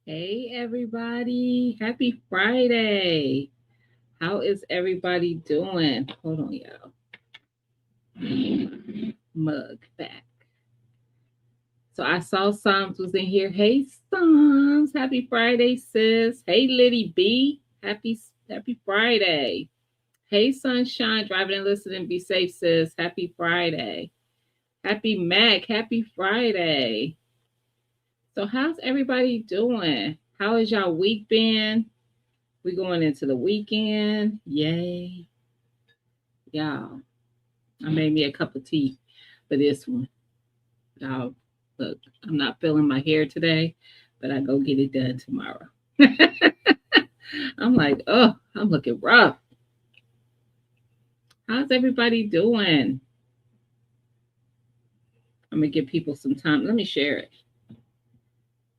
Hey everybody, happy Friday. How is everybody doing? Hold on, y'all. Mug back. So I saw Psalms was in here. Hey Psalms, happy Friday, sis. Hey Liddy B, happy Friday. Hey Sunshine, driving and listening. Be safe, sis. Happy Friday. Happy Mac, happy Friday. So how's everybody doing? How has y'all week been? We going into the weekend. Yay. Y'all. I made me a cup of tea for this one. Y'all, look, I'm not feeling my hair today, but I go get it done tomorrow. I'm like, oh, I'm looking rough. How's everybody doing? I'm gonna give people some time. Let me share it.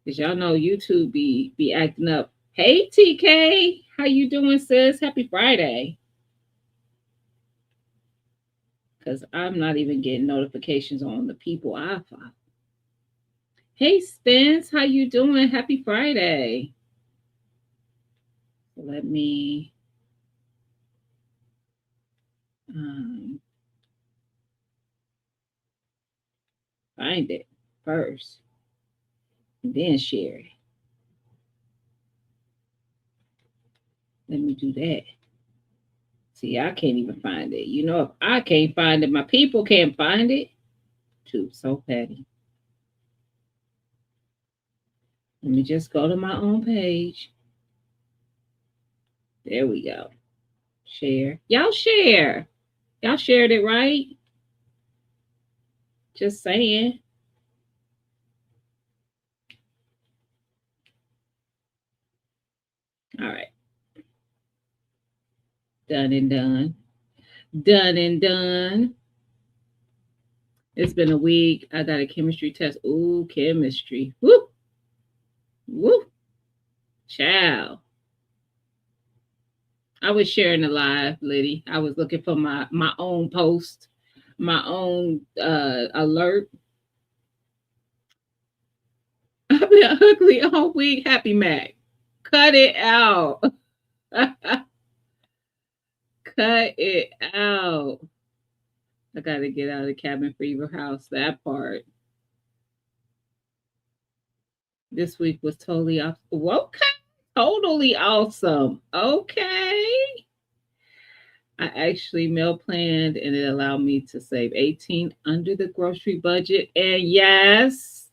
Cause y'all know YouTube be acting up. Hey TK, how you doing, sis? Happy Friday. Cause I'm not even getting notifications on the people I follow. Hey Spence, how you doing? Happy Friday. Let me um, find it first and then share it. Let me do that. See, I can't even find it. You know, if I can't find it, my people can't find it. Too so petty. Let me just go to my own page. There we go. Share. Y'all share. Y'all shared it, right? Just saying. All right. Done and done. Done and done. It's been a week. I got a chemistry test. Ooh, chemistry. Woo! Woo! Ciao. I was sharing the live, Liddy. I was looking for my own post, my own alert. I've been ugly all week. Happy Mac. Cut it out. Cut it out. I gotta get out of the cabin fever house. That part. This week was totally off. Okay. Totally awesome. Okay. I actually meal planned and it allowed me to save 18 under the grocery budget. And yes,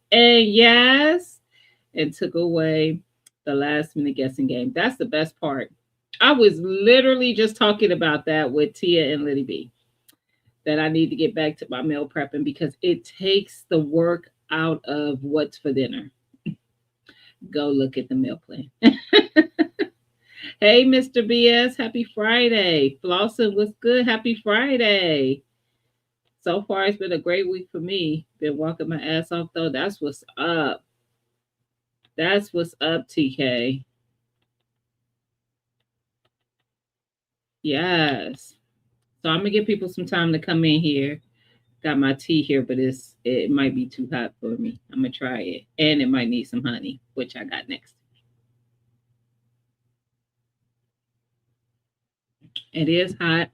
and took away the last minute guessing game. That's the best part. I was literally just talking about that with Tia and Liddy B. That I need to get back to my meal prepping because it takes the work out of what's for dinner. Go look at the meal plan. Hey, Mr. BS, happy Friday. Flossin, what's good? Happy Friday. So far, it's been a great week for me. Been walking my ass off, though. That's what's up. That's what's up, TK. Yes. So I'm gonna give people some time to come in here. Got my tea here, but it might be too hot for me. I'm gonna try it, and it might need some honey, which I got next. It is hot.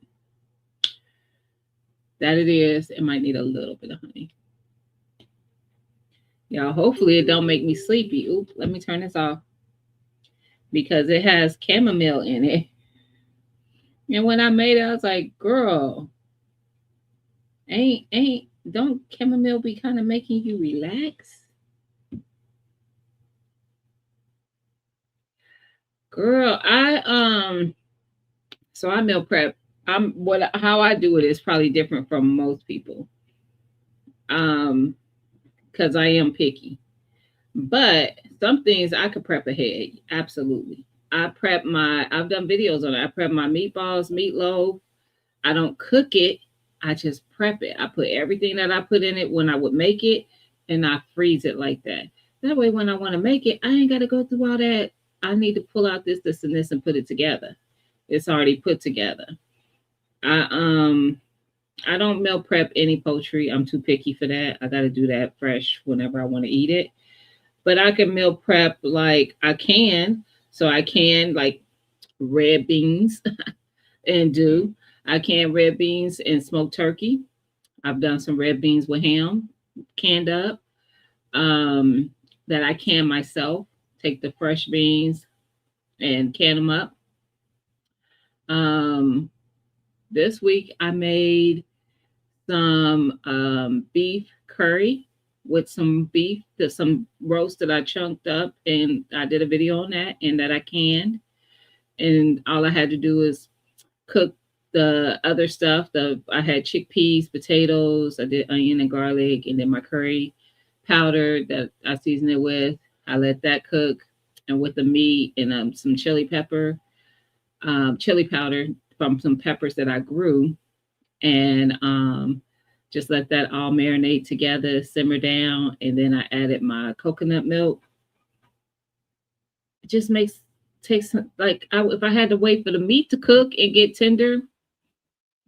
That it is. It might need a little bit of honey. Y'all, hopefully it don't make me sleepy. Oop, let me turn this off because it has chamomile in it. And when I made it, I was like, girl, ain't don't chamomile be kind of making you relax? Girl, so I meal prep. I'm what how I do it is probably different from most people. Um, because I am picky. But some things I could prep ahead. Absolutely. I've done videos on it. I prep my meatballs, meatloaf. I don't cook it. I just prep it. I put everything that I put in it when I would make it and I freeze it like that. That way when I want to make it, I ain't got to go through all that. I need to pull out this and this and put it together. It's already put together. I I don't meal prep any poultry. I'm too picky for that. I got to do that fresh whenever I want to eat it. but I can meal prep like I can. So I can like red beans and do. I can red beans and smoked turkey. I've done some red beans with ham, canned up, um, that I can myself. Take the fresh beans and can them up. Um, this week I made some beef curry with some beef, some roast that I chunked up, and I did a video on that, and that I canned. And all I had to do is cook the other stuff. I had chickpeas, potatoes, I did onion and garlic, and then my curry powder that I seasoned it with. I let that cook, and with the meat and some chili powder from some peppers that I grew, and just let that all marinate together, simmer down, and then I added my coconut milk. It just takes like if I had to wait for the meat to cook and get tender,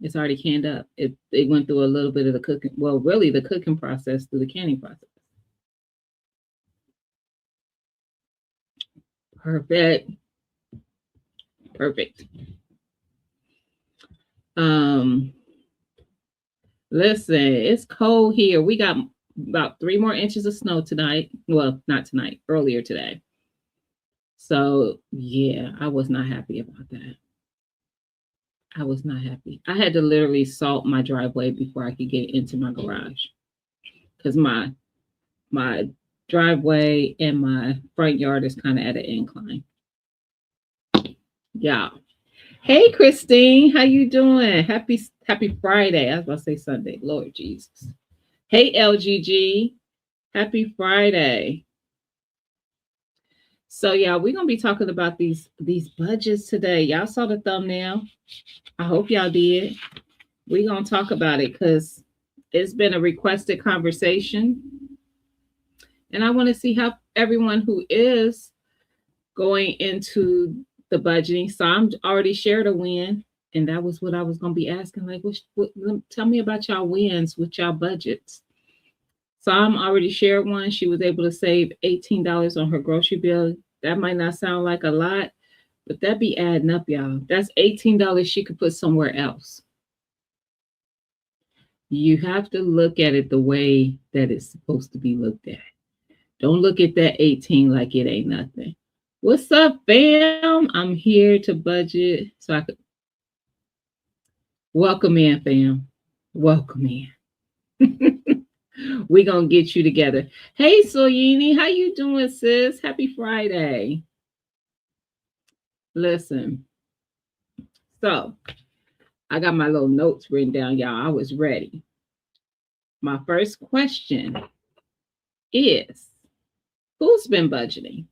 it's already canned up. It went through a little bit of the cooking, well, really the cooking process through the canning process. Perfect. Perfect. Um, Listen, it's cold here. We got about 3 more inches of snow tonight. Well, not tonight, earlier today. So yeah, I was not happy about that. I was not happy. I had to literally salt my driveway before I could get into my garage because my driveway and my front yard is kind of at an incline. Yeah. Hey Christine, how you doing? Happy Friday. I was about to say Sunday. Lord Jesus. Hey LGG, happy Friday. So yeah, we're gonna be talking about these budgets today. Y'all saw the thumbnail. I hope y'all did. We're gonna talk about it because it's been a requested conversation. And I want to see how everyone who is going into the budgeting. So I'm already shared a win. And that was what I was gonna be asking. Like, tell me about y'all wins with y'all budgets. Sam already shared one. She was able to save $18 on her grocery bill. That might not sound like a lot, but that be adding up, y'all. That's $18 she could put somewhere else. You have to look at it the way that it's supposed to be looked at. Don't look at that 18 like it ain't nothing. What's up, fam? I'm here to budget so I could welcome in, fam. Welcome in. We're gonna get you together. Hey Soyini, how you doing, sis? Happy Friday. Listen, so I got my little notes written down, y'all. I was ready. My first question is, who's been budgeting?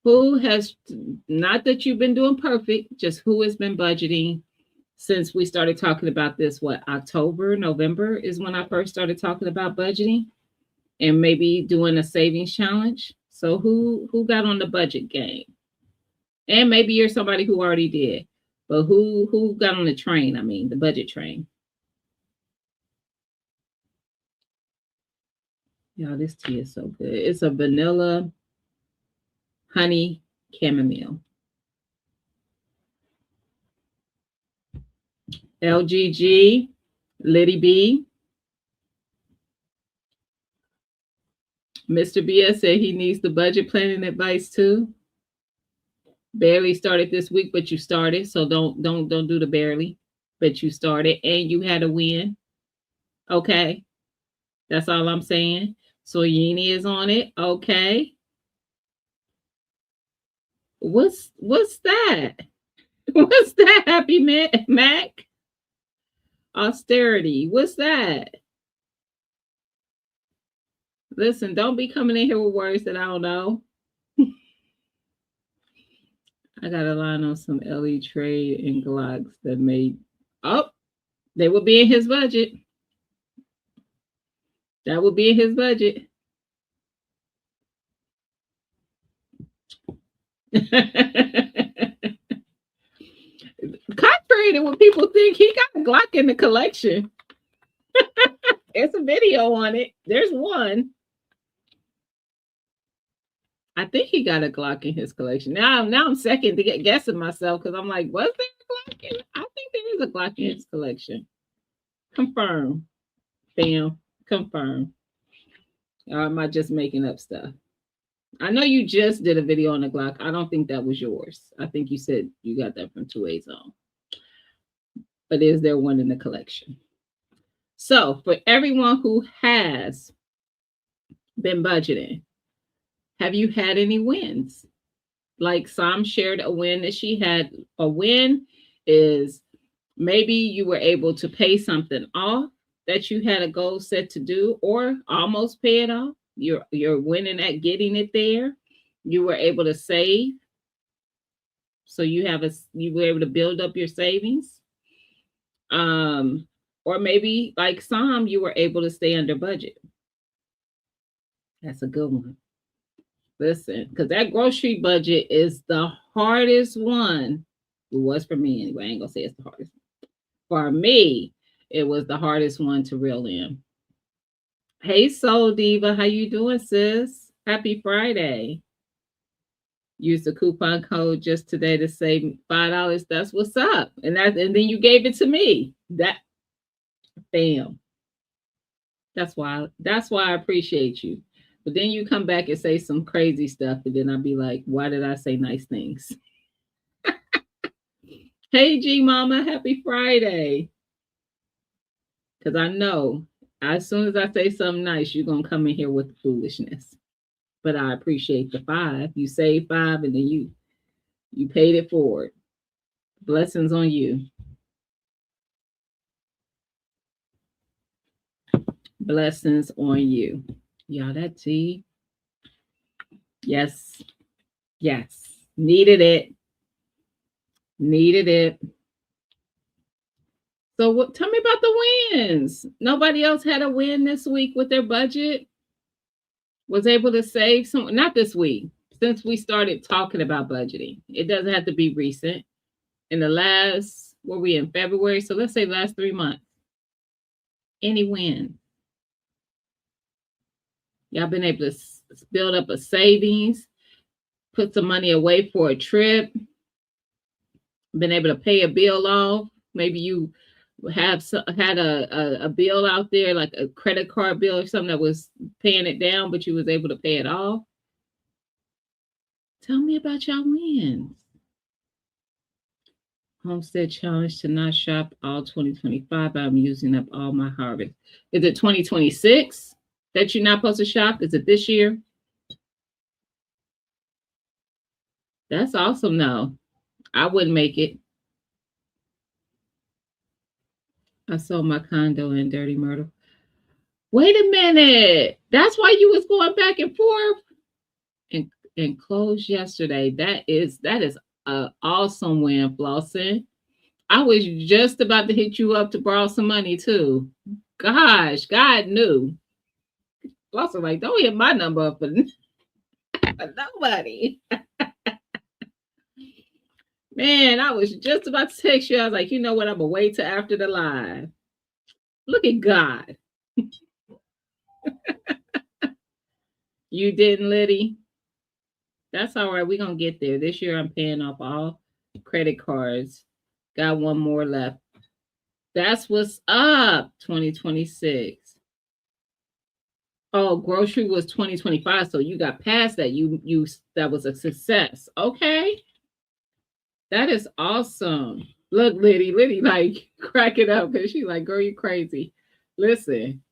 Who has, not that you've been doing perfect, just who has been budgeting since we started talking about this? What, October, November is when I first started talking about budgeting and maybe doing a savings challenge. So who got on the budget game? And maybe you're somebody who already did, but who got on the train? I mean, the budget train. Y'all, this tea is so good. It's a vanilla honey chamomile. LGG, Liddy B. Mr. BS said he needs the budget planning advice too. Barely started this week, but you started, so don't do the barely. But you started and you had a win. Okay, that's all I'm saying. So Yini is on it. Okay. What's that? What's that? Happy Mac? Austerity. What's that? Listen, don't be coming in here with words that I don't know. I got a line on some LE trade and Glocks that made they will be in his budget. That will be in his budget. Contrary to what people think, he got a Glock in the collection. There's a video on it. There's one. I think he got a Glock in his collection. Now I'm second to guessing myself because I'm like, was there a Glock in? I think there is a Glock in his collection. Confirm. Bam. Confirm. Or am I just making up stuff? I know you just did a video on the Glock. I don't think that was yours. I think you said you got that from 2A Zone. But is there one in the collection? So for everyone who has been budgeting, have you had any wins? Like Sam shared a win that she had. A win is maybe you were able to pay something off that you had a goal set to do or almost pay it off. You're winning at getting it there. You were able to save. So you were able to build up your savings. Or maybe like Sam, you were able to stay under budget. That's a good one. Listen, because that grocery budget is the hardest one. It was for me anyway. I ain't gonna say it's the hardest. For me, it was the hardest one to reel in. Hey, Soul Diva, how you doing, sis? Happy Friday. Use the coupon code just today to save $5. That's what's up. And then you gave it to me. That bam. That's why I appreciate you. But then you come back and say some crazy stuff, and then I'll be like, why did I say nice things? Hey, G Mama, happy Friday. Because I know as soon as I say something nice, you're going to come in here with the foolishness. But I appreciate the 5. You saved 5, and then you paid it forward. Blessings on you. Blessings on you. Y'all, that tea. Yes. Yes. Needed it. Needed it. So tell me about the wins. Nobody else had a win this week with their budget? Was able to save some, not this week, since we started talking about budgeting. It doesn't have to be recent. In the last, were we in February? So let's say last 3 months. Any win? Y'all been able to build up a savings, put some money away for a trip, been able to pay a bill off. Maybe you had a bill out there, like a credit card bill or something that was paying it down, but you was able to pay it off. Tell me about y'all wins. Homestead challenge to not shop all 2025. I'm using up all my harvest. Is it 2026 that you're not supposed to shop? Is it this year? That's awesome. No, I wouldn't make it. I sold my condo in Dirty Myrtle. Wait a minute. That's why you was going back and forth and closed yesterday. That is an awesome win, Flossin. I was just about to hit you up to borrow some money too. Gosh, God knew. Flossin like, don't hit my number up for nobody. Man, I was just about to text you. I was like, you know what? I'm going to wait till after the live. Look at God. You didn't, Liddy? That's all right. We're going to get there. This year, I'm paying off all credit cards. Got one more left. That's what's up, 2026. Oh, grocery was 2025, so you got past that. That was a success. Okay. That is awesome. Look, Liddy like cracking up because she's like, girl, you crazy. Listen,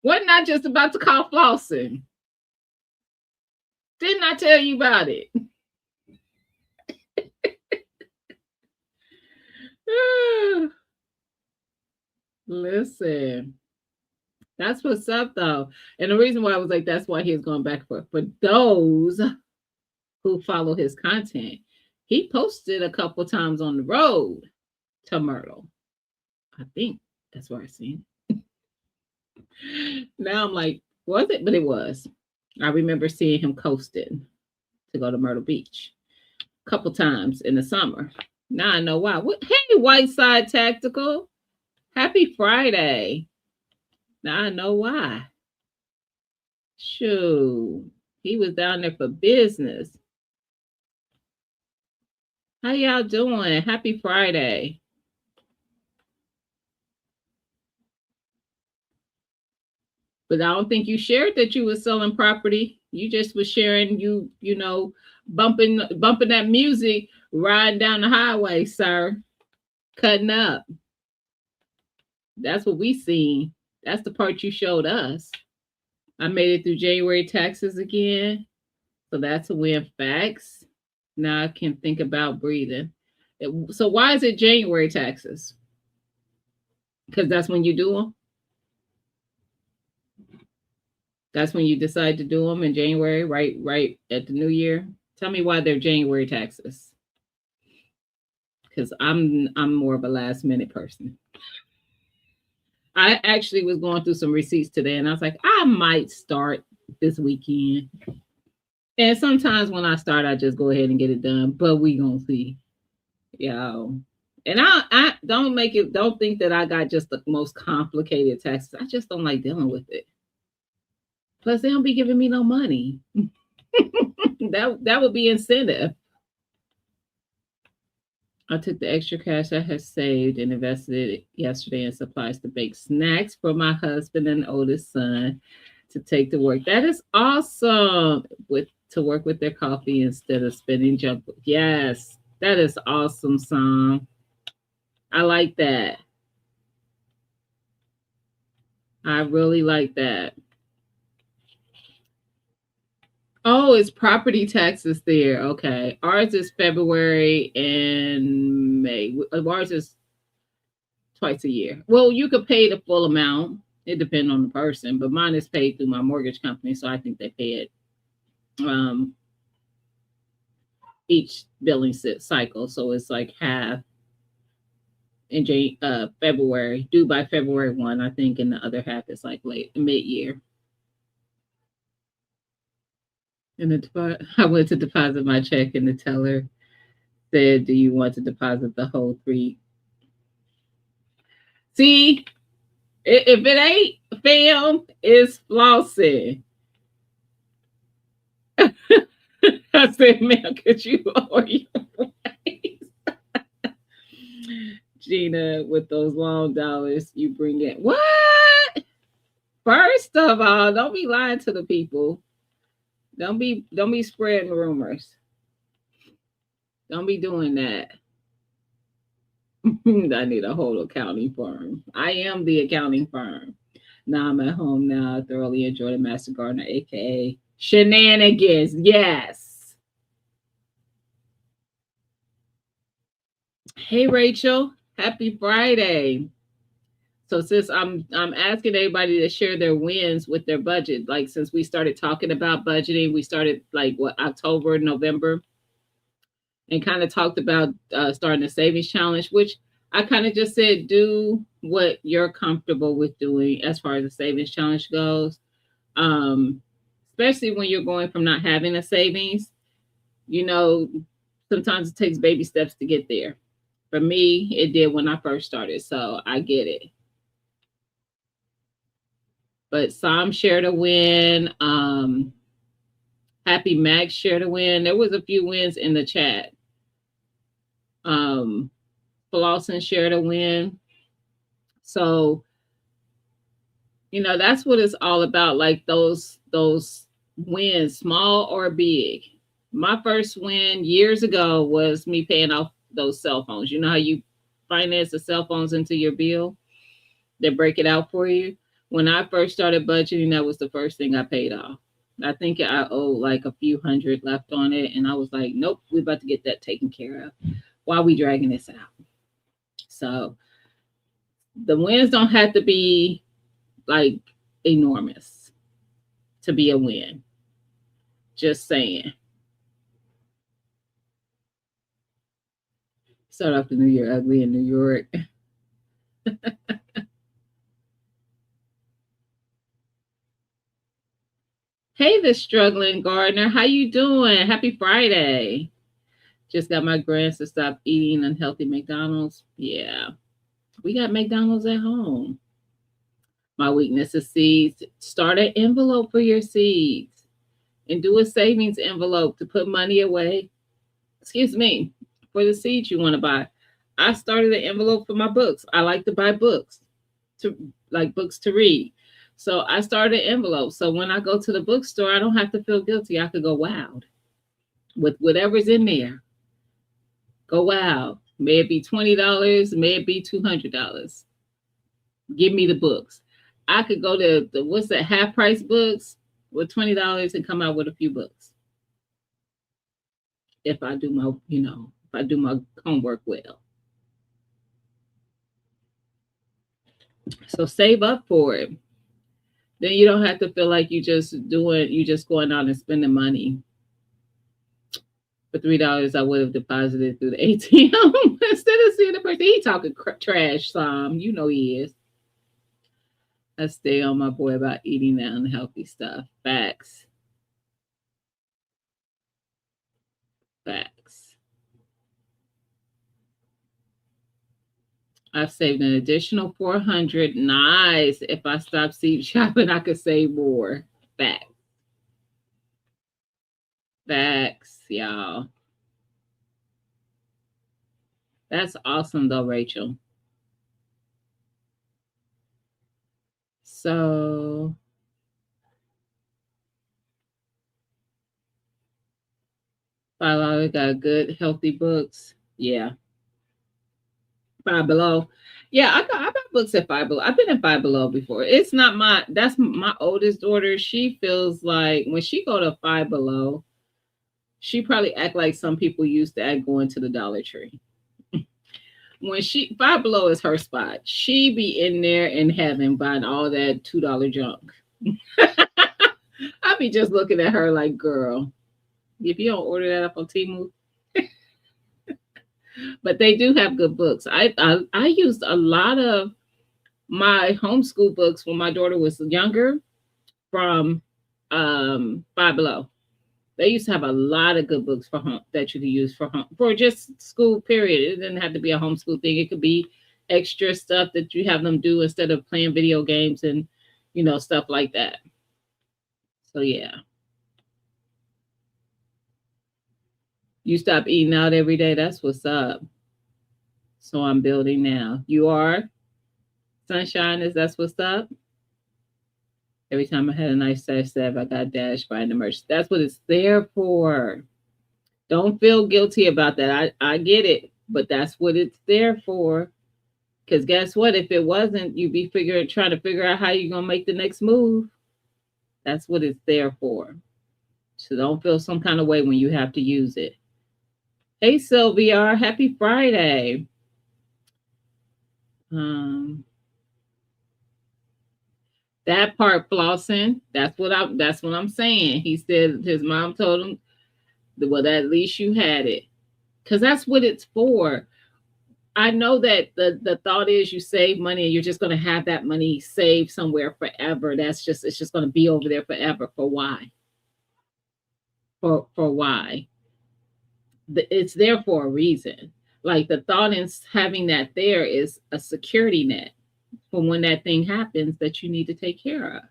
wasn't I just about to call Flossin? Didn't I tell you about it? Listen, that's what's up though. And the reason why I was like, that's why he's going back for those who follow his content. He posted a couple times on the road to Myrtle. I think that's where I seen it. Now I'm like, was it? But it was. I remember seeing him coasting to go to Myrtle Beach a couple times in the summer. Now I know why. Hey, Whiteside Tactical. Happy Friday. Now I know why. Shoo. He was down there for business. How y'all doing? Happy Friday. But I don't think you shared that you were selling property. You just was sharing bumping that music, riding down the highway, sir. Cutting up. That's what we seen. That's the part you showed us. I made it through January taxes again. So that's a win. Facts. Now I can think about breathing. So why is it January taxes? Because that's when you do them. That's when you decide to do them in January, right at the new year. Tell me why they're January taxes. Because I'm more of a last minute person. I actually was going through some receipts today, and I was like, I might start this weekend. And sometimes when I start, I just go ahead and get it done. But we gonna see, yo. And I don't think that I got just the most complicated taxes. I just don't like dealing with it. Plus, they don't be giving me no money. That would be incentive. I took the extra cash I had saved and invested it yesterday in supplies to bake snacks for my husband and oldest son to take to work. That is awesome. With to work with their coffee instead of spending junk. Yes, that is awesome, Sam. I like that. I really like that. Oh, it's property taxes there. Okay. Ours is February and May. Ours is twice a year. Well, you could pay the full amount. It depends on the person, but mine is paid through my mortgage company, so I think they pay it um, each billing cycle. So it's like half in February, due by February 1, I think, and the other half is like late mid year. And I went to deposit my check, and the teller said, "Do you want to deposit the whole three?" See, if it ain't film, it's flossing. I said, "Man, could you lower your voice?" Gina, with those long dollars you bring in. What? First of all, don't be lying to the people. Don't be spreading rumors. Don't be doing that. I need a whole accounting firm. I am the accounting firm. Now I'm at home now. I thoroughly enjoy the Master Gardener, aka shenanigans. Yes. Hey Rachel, happy Friday. So since I'm asking everybody to share their wins with their budget, like since we started talking about budgeting, we started like what October, November, and kind of talked about starting a savings challenge, which I kind of just said do what you're comfortable with doing as far as the savings challenge goes. Um, Especially when you're going from not having a savings, you know, sometimes it takes baby steps to get there. For me, it did when I first started, so I get it. But Sam shared a win. Happy Max shared a win. There was a few wins in the chat. Um, Lawson shared a win. So, that's what it's all about. Like those wins, small or big. My first win years ago was me paying off those cell phones. You know how you finance the cell phones into your bill? They break it out for you. When I first started budgeting, that was the first thing I paid off. I think I owe like a few hundred left on it. And I was like, nope, we're about to get that taken care of while we dragging this out. So the wins don't have to be like enormous to be a win. Just saying. Start off the new year ugly in New York. Hey, the struggling gardener. How you doing? Happy Friday. Just got my grands to stop eating unhealthy McDonald's. Yeah. We got McDonald's at home. My weakness is seeds. Start an envelope for your seeds. and do a savings envelope to put money away. Excuse me, for the seeds you want to buy. I started an envelope for my books. I like to buy books, to like books to read. So I started an envelope. So when I go to the bookstore, I don't have to feel guilty. I could go wild with whatever's in there. Go wild. May it be $20, may it be $200. Give me the books. I could go to the what's that half price books with $20 and come out with a few books if I do my if I do my homework well. So save up for it. Then you don't have to feel like you just going out and spending money. For $3, I would have deposited through the ATM instead of seeing the person. He talking trash, Sam. You know he is. I stay on my boy about eating that unhealthy stuff. Facts. Facts. I've saved an additional 400. Nice. If I stop seed shopping, I could save more. Facts. Facts, y'all. That's awesome though, Rachel. So $5 got good, healthy books. Yeah. Five Below. Yeah, I got books at Five Below. I've been at Five Below before. It's not my that's my oldest daughter. She feels like when she go to Five Below, she probably act like some people used to act going to the Dollar Tree. When she Five Below is her spot. She be in there in heaven buying all that $2 junk. I be just looking at her like, girl, if you don't order that up on Temu, but they do have good books. I used a lot of my homeschool books when my daughter was younger from Five Below. They used to have a lot of good books for home that you could use for home for just school period. It didn't have to be a homeschool thing. It could be extra stuff that you have them do instead of playing video games and stuff like that. So yeah. You stop eating out every day. That's what's up. So I'm building now. You are? Sunshine, is that's what's up? Every time I had a nice size step, I got dashed by the merch. That's what it's there for. Don't feel guilty about that. I get it, but that's what it's there for. Because guess what? If it wasn't, you'd be trying to figure out how you're gonna make the next move. That's what it's there for. So don't feel some kind of way when you have to use it. Hey Sylvia, happy Friday. That part flossing, that's what I'm saying. He said his mom told him, well, at least you had it. Because that's what it's for. I know that the thought is you save money and you're just going to have that money saved somewhere forever. It's just going to be over there forever. For why? For why? It's there for a reason. Like the thought in having that there is a security net for when that thing happens that you need to take care of.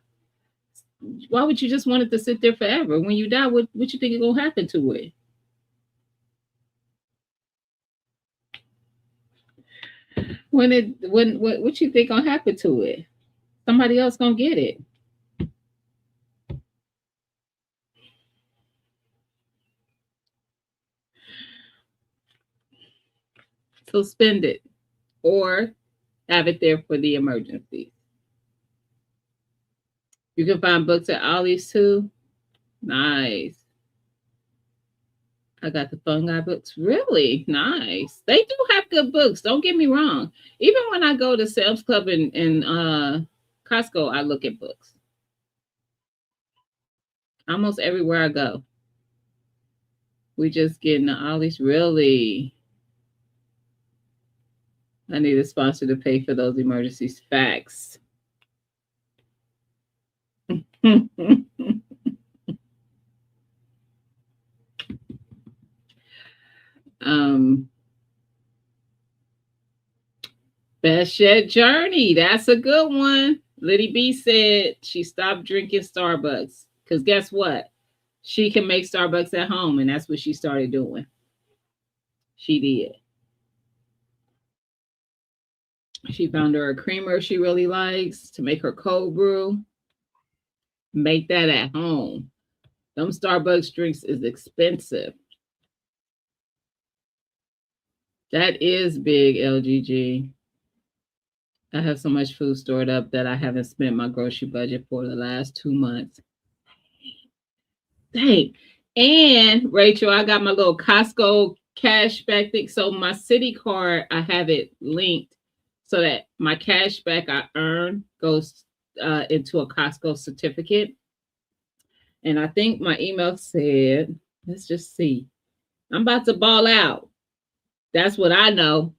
Why would you just want it to sit there forever? When you die, what you think is gonna happen to it? What you think gonna happen to it? Somebody else gonna get it. So spend it or have it there for the emergency. You can find books at Ollie's too. Nice. I got the Fungi books. Really nice. They do have good books. Don't get me wrong. Even when I go to Sam's Club and Costco, I look at books. Almost everywhere I go. We just getting the Ollie's. Really. I need a sponsor to pay for those emergencies. Facts. Best Shed Journey. That's a good one. Liddy B said she stopped drinking Starbucks because guess what? She can make Starbucks at home, and that's what she started doing. She did. She found her a creamer she really likes to make her cold brew. Make that at home. Them Starbucks drinks is expensive. That is big, LGG. I have so much food stored up that I haven't spent my grocery budget for the last 2 months. Dang. And Rachel, I got my little Costco cashback thing. So my city card, I have it linked so that my cashback I earn goes into a Costco certificate. And I think my email said, let's just see. I'm about to ball out. That's what I know.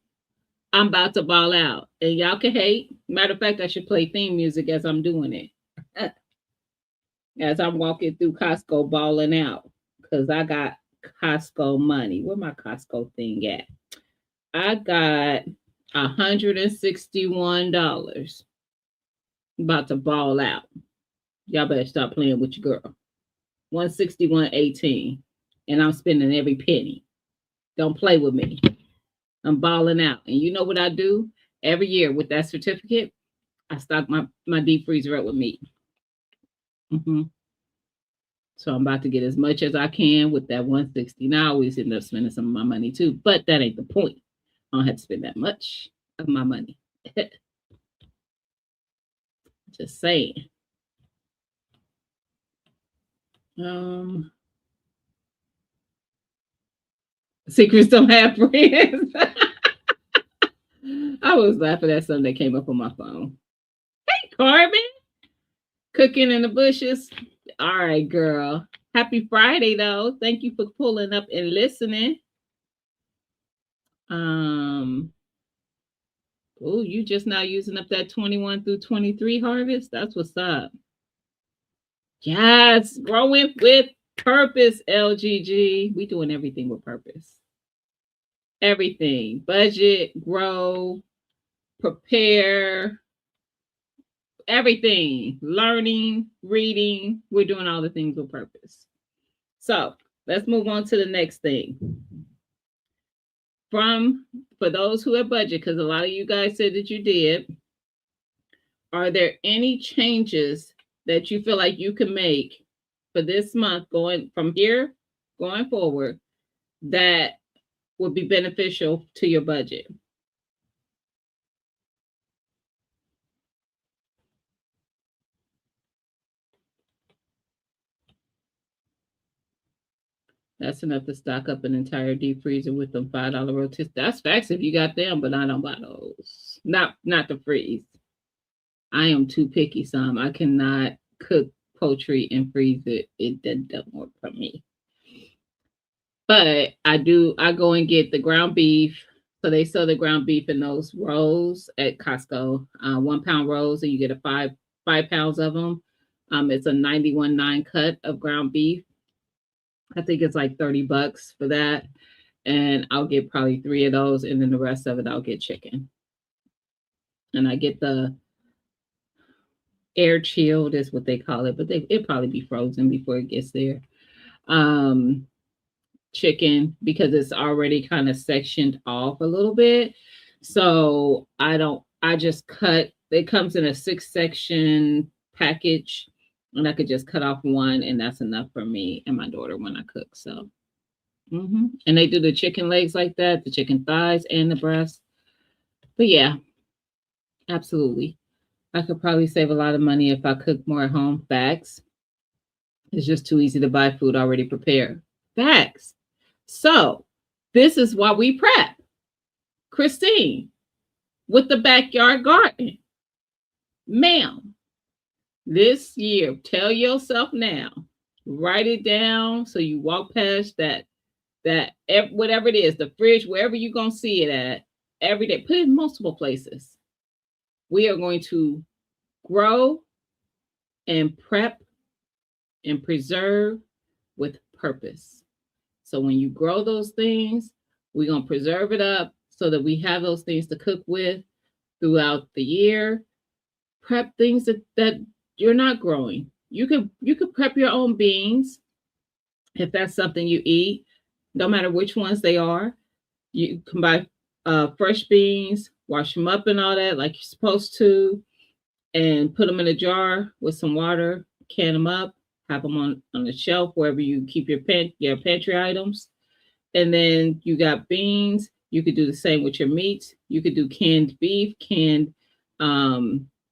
I'm about to ball out. And y'all can hate. Matter of fact, I should play theme music as I'm doing it. As I'm walking through Costco balling out. Because I got Costco money. Where my Costco thing at? I got $161. About to ball out. Y'all better stop playing with your girl. 161.18. And I'm spending every penny. Don't play with me. I'm balling out. And you know what I do? Every year with that certificate, I stock my deep freezer up with meat. Mm-hmm. So I'm about to get as much as I can with that 160. Now I always end up spending some of my money too, but that ain't the point. I don't have to spend that much of my money. Just saying. Secrets don't have friends. I was laughing at something that came up on my phone. Hey, Corbin. Cooking in the bushes. All right, girl. Happy Friday, though. Thank you for pulling up and listening. Oh, you just now using up that 21 through 23 harvest? That's what's up. Yes, growing with purpose, LGG. We doing everything with purpose. Everything. Budget, grow, prepare, everything. Learning, reading. We're doing all the things with purpose. So let's move on to the next thing. For those who have budget, because a lot of you guys said that you did, are there any changes that you feel like you can make for this month going from here going forward that would be beneficial to your budget? That's enough to stock up an entire deep freezer with them $5 rotisserie. That's facts if you got them, but I don't buy those. Not to freeze. I am too picky, some. I cannot cook poultry and freeze it. It doesn't work for me. But I go and get the ground beef. So they sell the ground beef in those rolls at Costco, 1 pound rolls, and you get a 5 pounds of them. It's a 91.9 cut of ground beef. I think it's like $30 for that. And I'll get probably 3 of those, and then the rest of it I'll get chicken. And I get the air chilled is what they call it, but it'll probably be frozen before it gets there. Chicken, because it's already kind of sectioned off a little bit. So I just cut, it comes in a 6-section package, and I could just cut off one, and that's enough for me and my daughter when I cook. So, and they do the chicken legs like that, the chicken thighs and the breast. But yeah, absolutely. I could probably save a lot of money if I cook more at home. Facts. It's just too easy to buy food already prepared. Facts. So this is why we prep. Christine, with the backyard garden. Ma'am, this year, tell yourself now, write it down so you walk past that whatever it is, the fridge, wherever you're going to see it at, every day. Put it in multiple places. We are going to grow and prep and preserve with purpose. So when you grow those things, we're going to preserve it up so that we have those things to cook with throughout the year. Prep things that you're not growing. You could prep your own beans. If that's something you eat, no matter which ones they are, you can buy fresh beans, wash them up and all that like you're supposed to, and put them in a jar with some water, can them up, have them on the shelf wherever you keep your pantry items. And then you got beans. You could do the same with your meats. You could do canned beef, canned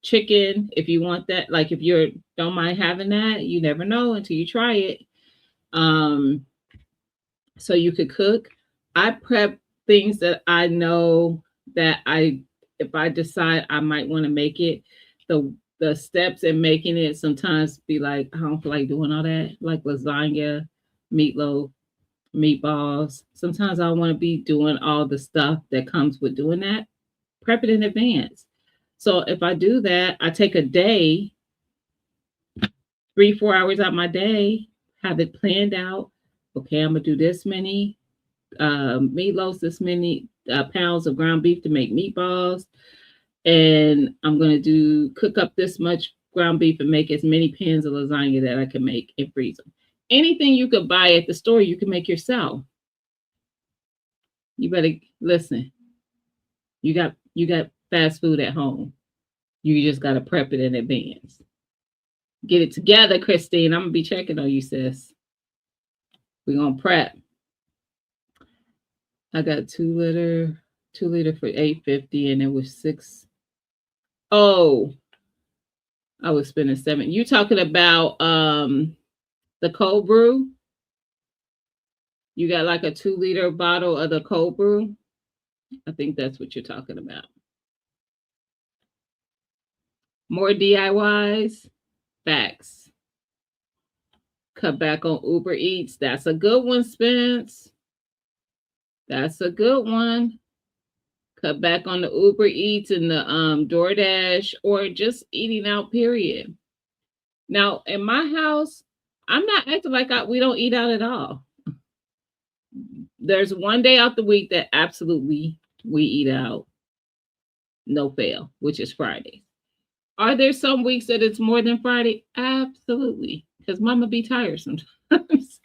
chicken if you want that. Like if you don't mind having that, you never know until you try it. Um, so you could cook. I prep things that I know that if I decide I might want to make it, the steps in making it sometimes be like, I don't feel like doing all that, like lasagna, meatloaf, meatballs. Sometimes I want to be doing all the stuff that comes with doing that. Prep it in advance. So if I do that, I take a day, 3, 4 hours out my day, have it planned out. Okay, I'm gonna do this many meatloaves, this many pounds of ground beef to make meatballs, and I'm gonna do cook up this much ground beef and make as many pans of lasagna that I can make and freeze them. Anything you could buy at the store, you can make yourself. You better listen. You got fast food at home. You just gotta prep it in advance. Get it together, Christine. I'm gonna be checking on you, sis. We're gonna prep. I got 2 liter for $8.50, and it was six. Oh, I was spending $7. You talking about the cold brew? You got like a 2 liter bottle of the cold brew? I think that's what you're talking about. More DIYs? Facts. Cut back on Uber Eats. That's a good one, Spence. That's a good one. Cut back on the Uber Eats and the DoorDash, or just eating out, period. Now, in my house, I'm not acting like we don't eat out at all. There's one day out the week that absolutely we eat out, no fail, which is Friday. Are there some weeks that it's more than Friday? Absolutely, because mama be tired sometimes.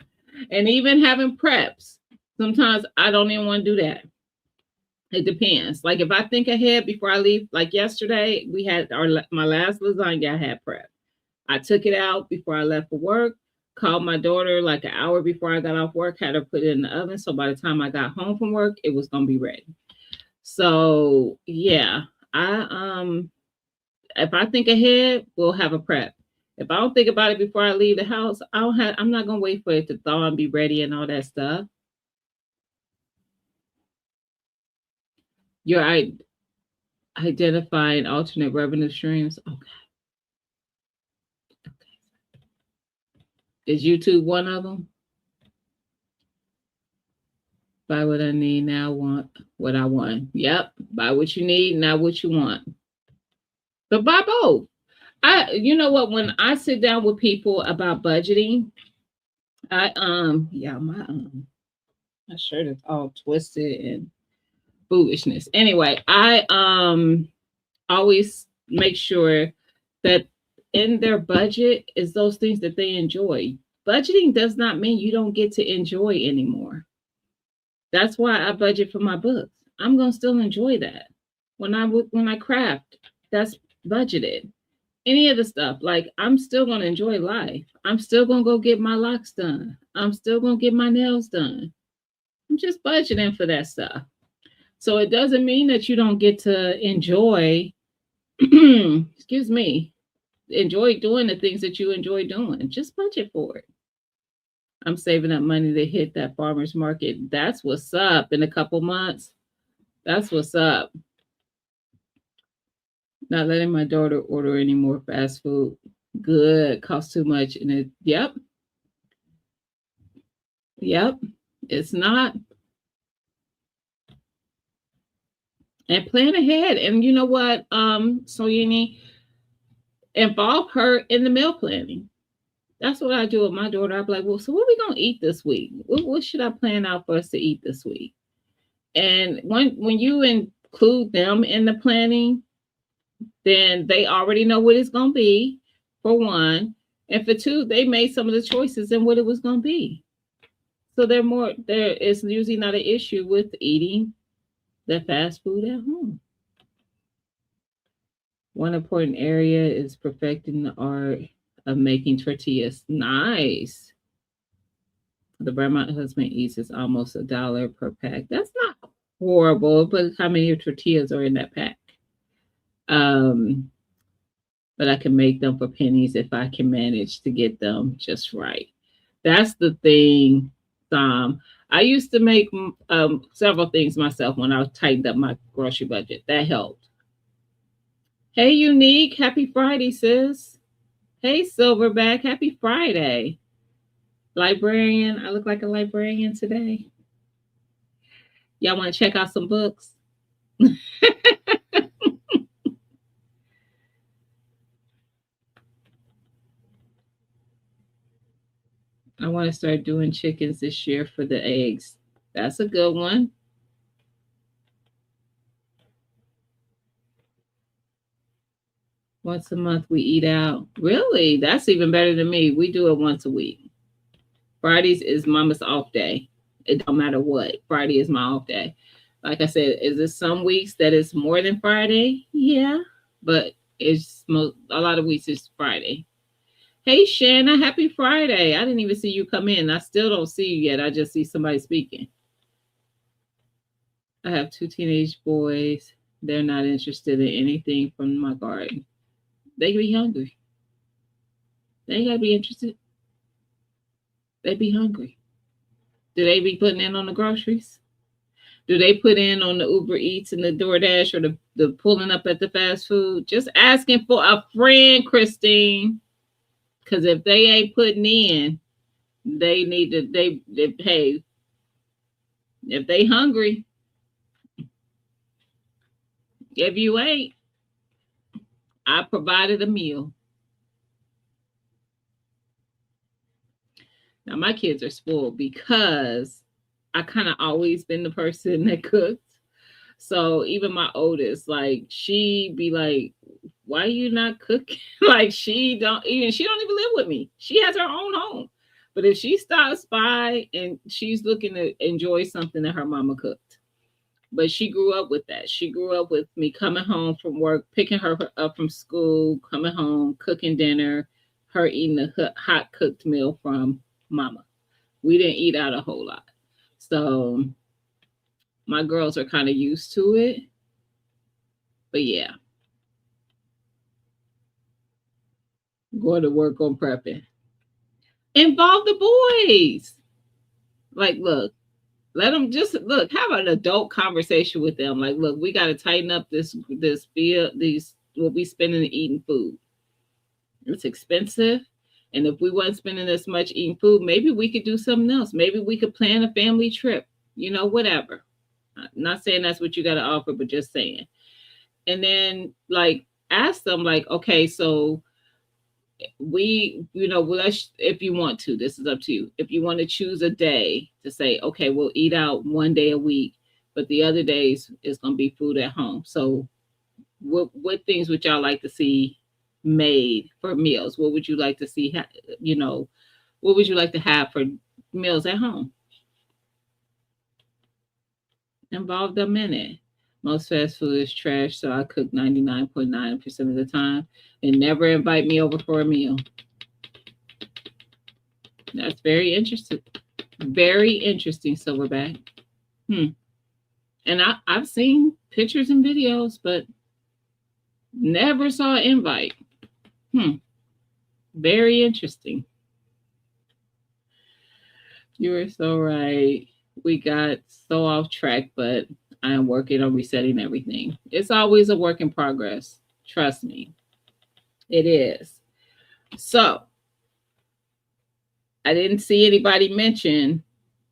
And even having preps, sometimes I don't even want to do that. It depends. Like if I think ahead before I leave, like yesterday, we had my last lasagna I had prep. I took it out before I left for work, called my daughter like an hour before I got off work, had her put it in the oven. So by the time I got home from work, it was gonna be ready. So yeah, if I think ahead, we'll have a prep. If I don't think about it before I leave the house, I'm not gonna wait for it to thaw and be ready and all that stuff. You're identifying alternate revenue streams. Okay. Is YouTube one of them? Buy what I need, now want what I want. Yep. Buy what you need, not what you want. But buy both. You know what? When I sit down with people about budgeting, my shirt is all twisted and foolishness. Anyway, I always make sure that in their budget is those things that they enjoy. Budgeting does not mean you don't get to enjoy anymore. That's why I budget for my books. I'm gonna still enjoy that. When I craft, that's budgeted. Any of the stuff, like I'm still gonna enjoy life. I'm still gonna go get my locks done. I'm still gonna get my nails done. I'm just budgeting for that stuff. So it doesn't mean that you don't get to enjoy, excuse me, enjoy doing the things that you enjoy doing. Just budget for it. I'm saving up money to hit that farmer's market. That's what's up in a couple months. That's what's up. Not letting my daughter order any more fast food. Good. Costs too much. And yep. It's not. And plan ahead. And you know what? So you need involve her in the meal planning. That's what I do with my daughter. I'm like, well, so what are we gonna eat this week? What should I plan out for us to eat this week? And when you include them in the planning, then they already know what it's gonna be, for one. And for two, they made some of the choices and what it was gonna be. So there is usually not an issue with eating the fast food at home. One important area is perfecting the art of making tortillas. Nice. The brand my husband eats is almost $1 per pack. That's not horrible, but how many tortillas are in that pack? Um, but I can make them for pennies if I can manage to get them just right. That's the thing. I used to make several things myself when I tightened up my grocery budget. That helped. Hey, Unique. Happy Friday, sis. Hey, Silverback. Happy Friday. Librarian. I look like a librarian today. Y'all want to check out some books? I want to start doing chickens this year for the eggs. That's a good one. Once a month we eat out. Really? That's even better than me. We do it once a week. Fridays is mama's off day. It don't matter what. Friday is my off day. Like I said, is there some weeks that it's more than Friday? Yeah. But a lot of weeks it's Friday. Hey Shanna, happy Friday. I didn't even see you come in. I still don't see you yet. I just see somebody speaking. I have 2 teenage boys. They're not interested in anything from my garden. They can be hungry. They ain't gotta be interested. They be hungry. Do they be putting in on the groceries? Do they put in on the Uber Eats and the DoorDash or the pulling up at the fast food? Just asking for a friend, Christine. Because if they ain't putting in, they need to, they pay. If they hungry, if you ain't, I provided a meal. Now my kids are spoiled because I kind of always been the person that cooked. So even my oldest, like she be like, "Why you not cooking?" Like she don't even live with me. She has her own home. But if she stops by and she's looking to enjoy something that her mama cooked, but she grew up with that. She grew up with me coming home from work, picking her up from school, coming home, cooking dinner, her eating a hot cooked meal from mama. We didn't eat out a whole lot. So my girls are kind of used to it. But yeah, going to work on prepping. Involve the boys. Like, look, let them just look, have an adult conversation with them. Like, look, we got to tighten up this bill, these what we spending eating food. It's expensive. And if we wasn't spending this much eating food, maybe we could do something else. Maybe we could plan a family trip, whatever. I'm not saying that's what you got to offer, but just saying. And then, like, ask them, like, okay, so let's, if you want to, this is up to you. If you want to choose a day to say, okay, we'll eat out one day a week, but the other days is going to be food at home. So, what things would y'all like to see made for meals? What would you like to see? What would you like to have for meals at home? Involve them in it. Most fast food is trash, so I cook 99.9% of the time and never invite me over for a meal. That's very interesting. Very interesting, Silverback. And I've seen pictures and videos, but never saw an invite. Very interesting. You were so right. We got so off track, but I am working on resetting everything. It's always a work in progress. Trust me. It is. So, I didn't see anybody mention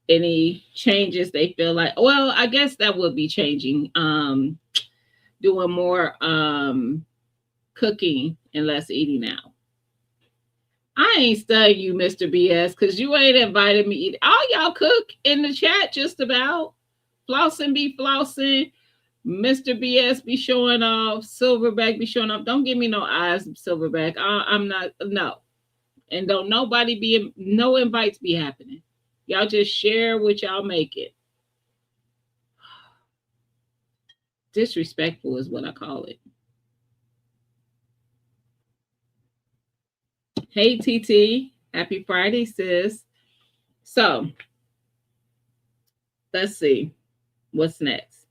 any changes they feel like, well, I guess that would be changing. Doing more cooking and less eating out. I ain't studying you, Mr. BS, because you ain't invited me eat. All y'all cook in the chat just about. Flossing be flossing. Mr. BS be showing off. Silverback be showing off. Don't give me no eyes, Silverback. I'm not, no. And don't nobody be, no invites be happening. Y'all just share what y'all make it. Disrespectful is what I call it. Hey, TT. Happy Friday, sis. So, let's see. What's next?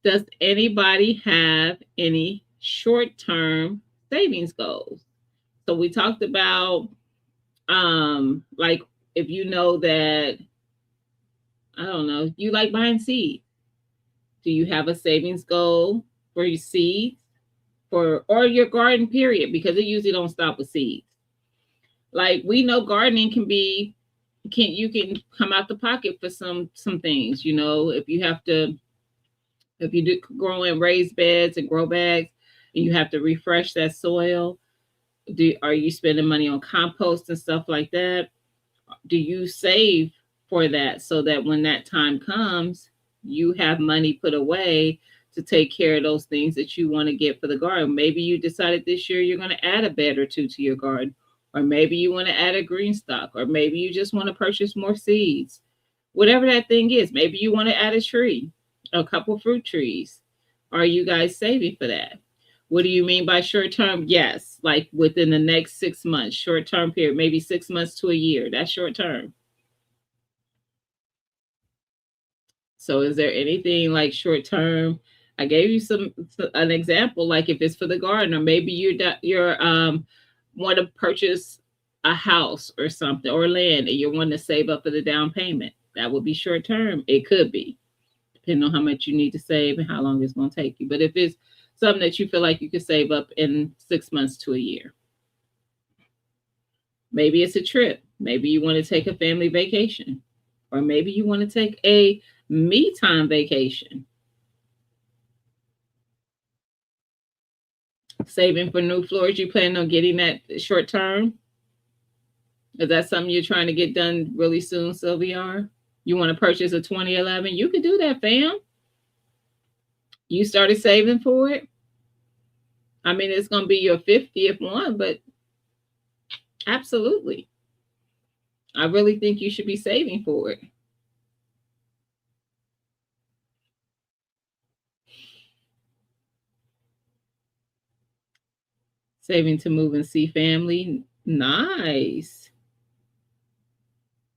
Does anybody have any short term savings goals? So, we talked about, like, if you know that, I don't know, you like buying seeds. Do you have a savings goal for your seeds for or your garden period? Because it usually don't stop with seeds. Like we know gardening can you can come out the pocket for some things, you know, if you do grow in raised beds and grow bags and you have to refresh that soil, are you spending money on compost and stuff like that? Do you save for that so that when that time comes, you have money put away to take care of those things that you want to get for the garden? Maybe you decided this year you're going to add a bed or two to your garden, or maybe you want to add a green stock, or maybe you just want to purchase more seeds. Whatever that thing is, maybe you want to add a tree, a couple fruit trees. Are you guys saving for that? What do you mean by short term? Yes, like within the next 6 months, short term period, maybe 6 months to a year. That's short term. So, is there anything like short term? I gave you an example, like if it's for the garden, or maybe you're want to purchase a house or something or land, and you're wanting to save up for the down payment. That would be short term. It could be, depending on how much you need to save and how long it's going to take you. But if it's something that you feel like you could save up in 6 months to a year, maybe it's a trip. Maybe you want to take a family vacation, or maybe you want to take a me time vacation. Saving for new floors, you plan on getting that short term? Is that something you're trying to get done really soon, Sylvia? You want to purchase a 2011? You could do that, fam. You started saving for it. I mean, it's going to be your 50th one, but absolutely. I really think you should be saving for it. Saving to move and see family. Nice.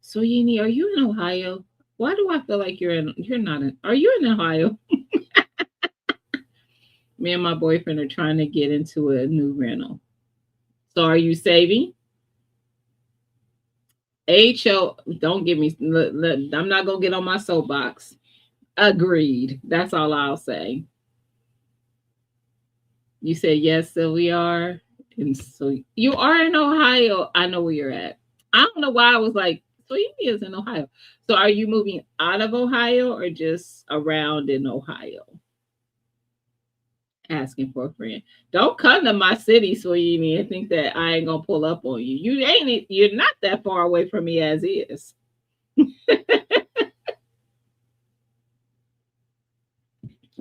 So, Yini, are you in Ohio? Why do I feel like you're not in, are you in Ohio? Me and my boyfriend are trying to get into a new rental. So, are you saving? HO, don't give me, I'm not going to get on my soapbox. Agreed. That's all I'll say. You said yes, so we are. And so you are in Ohio. I know where you're at. I don't know why I was like, so he is in Ohio. So are you moving out of Ohio or just around in Ohio? Asking for a friend. Don't come to my city, Sweeney, and think that I ain't gonna pull up on you. You're not that far away from me as is.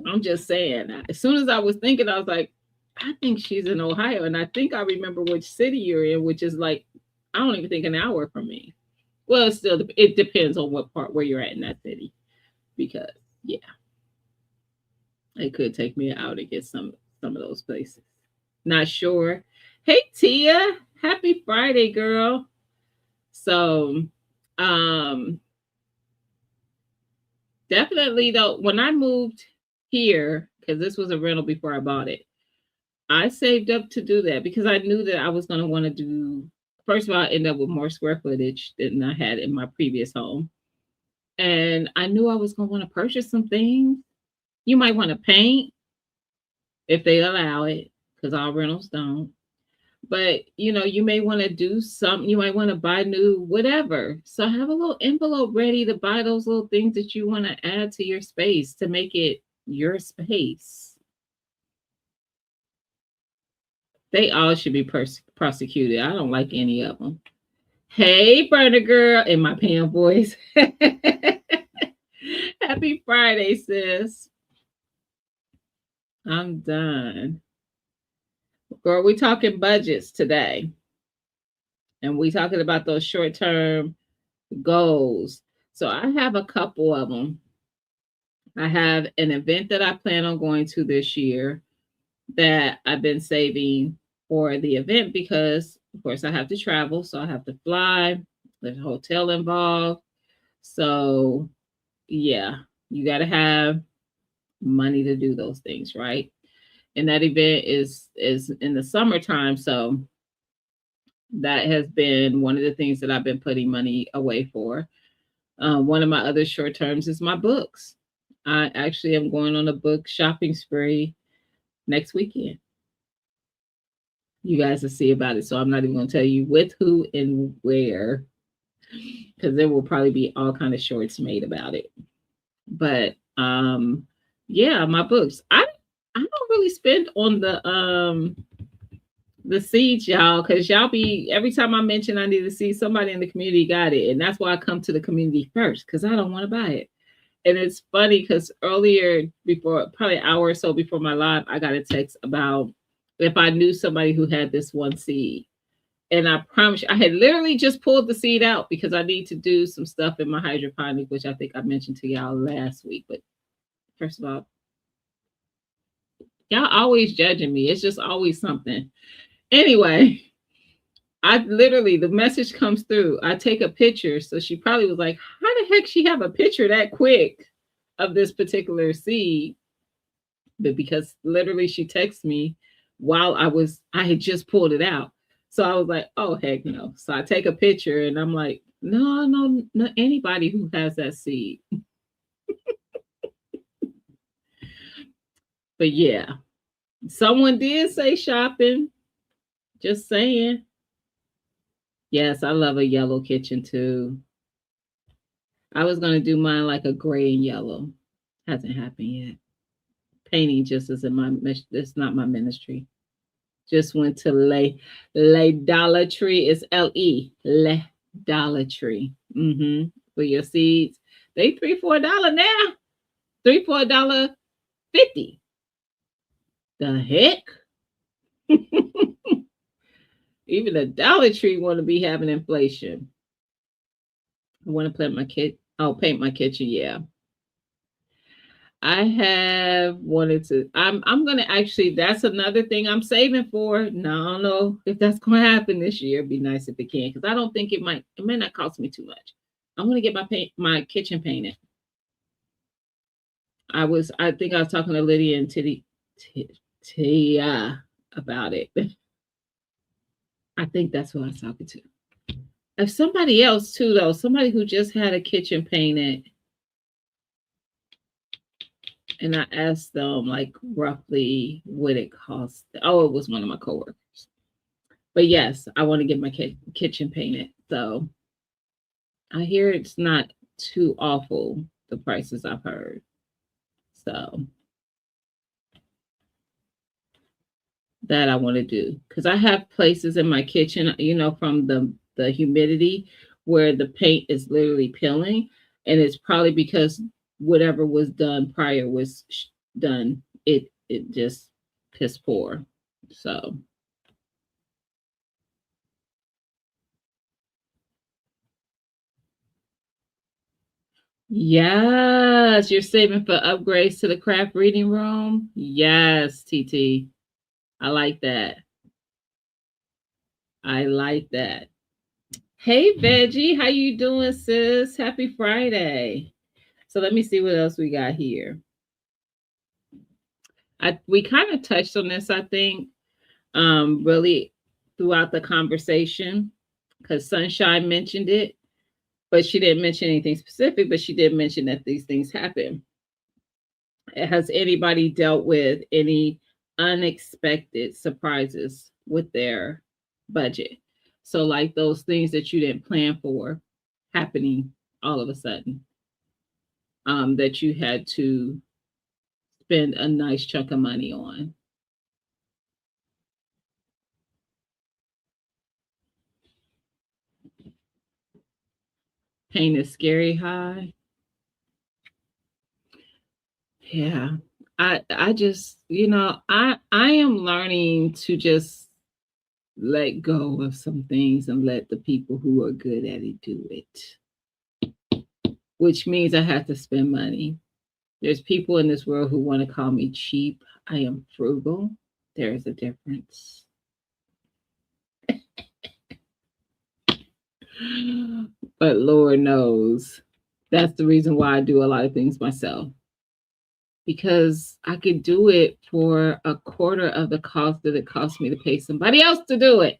I'm just saying. As soon as I was thinking, I was like, I think she's in Ohio, and I think I remember which city you're in, which is like, I don't even think an hour from me. Well, it depends on what part where you're at in that city, because yeah, it could take me an hour to get some of those places. Not sure. Hey Tia, happy Friday, girl. So, um, definitely though, when I moved here, because this was a rental before I bought it, I saved up to do that because I knew that I was going to want to do. First of all, I end up with more square footage than I had in my previous home, and I knew I was going to want to purchase some things. You might want to paint if they allow it, because all rentals don't. But you may want to do something. You might want to buy new whatever. So have a little envelope ready to buy those little things that you want to add to your space to make it your space. They all should be prosecuted. I don't like any of them. Hey, burner girl, in my pan voice. Happy Friday, sis. I'm done. Girl, we talking budgets today. And we talking about those short-term goals. So I have a couple of them. I have an event that I plan on going to this year that I've been saving for the event because, of course, I have to travel. So I have to fly, there's a hotel involved. So, yeah, you got to have money to do those things, right? And that event is in the summertime. So that has been one of the things that I've been putting money away for. One of my other short terms is my books. I actually am going on a book shopping spree next weekend. You guys will see about it. So I'm not even going to tell you with who and where, because there will probably be all kind of shorts made about it. But yeah, my books. I don't really spend on the seeds, y'all, because y'all be every time I mention I need to see somebody in the community got it. And that's why I come to the community first, because I don't want to buy it. And it's funny because earlier, before probably an hour or so before my live, I got a text about if I knew somebody who had this one seed. And I promise you, I had literally just pulled the seed out because I need to do some stuff in my hydroponic, which I think I mentioned to y'all last week. But first of all, y'all always judging me. It's just always something. Anyway, I literally, the message comes through. I take a picture. So she probably was like, how the heck she have a picture that quick of this particular seed? But because literally she texted me while I had just pulled it out. So I was like, oh, heck no. So I take a picture and I'm like, no, anybody who has that seed. But yeah, someone did say shopping. Just saying. Yes, I love a yellow kitchen too. I was gonna do mine like a gray and yellow. Hasn't happened yet. Painting just isn't it's not my ministry. Just went to Le Dollar Tree. It's LE. Le Dollar Tree. For your seeds. They $3-4 now. $3-4.50. The heck? Even the Dollar Tree want to be having inflation. I want to plant my kit. Oh, paint my kitchen. Yeah. I have wanted to. I'm gonna actually. That's another thing I'm saving for. No, I don't know if that's gonna happen this year. It'd be nice if it can, because I don't think it might. It may not cost me too much. I'm gonna get my kitchen painted. I think I was talking to Lydia and Tia about it. I think that's who I was talking to. If somebody else too, though, somebody who just had a kitchen painted, and I asked them like roughly what it cost. Oh, it was one of my coworkers. But yes, I want to get my kitchen painted. So I hear it's not too awful, the prices I've heard. So that I want to do, because I have places in my kitchen, from the humidity where the paint is literally peeling, and it's probably because whatever was done prior was done. It just piss poor. So yes, you're saving for upgrades to the craft reading room. Yes, TT. I like that. I like that. Hey Veggie, how you doing, sis? Happy Friday. So let me see what else we got here. We kind of touched on this, I think, really throughout the conversation, because Sunshine mentioned it, but she didn't mention anything specific, but she did mention that these things happen. Has anybody dealt with any unexpected surprises with their budget? So, like those things that you didn't plan for happening all of a sudden, that you had to spend a nice chunk of money on. Pain is scary high. Yeah. I just, I am learning to just let go of some things and let the people who are good at it do it, which means I have to spend money. There's people in this world who want to call me cheap. I am frugal. There is a difference. But Lord knows that's the reason why I do a lot of things myself. Because I could do it for a quarter of the cost that it cost me to pay somebody else to do it.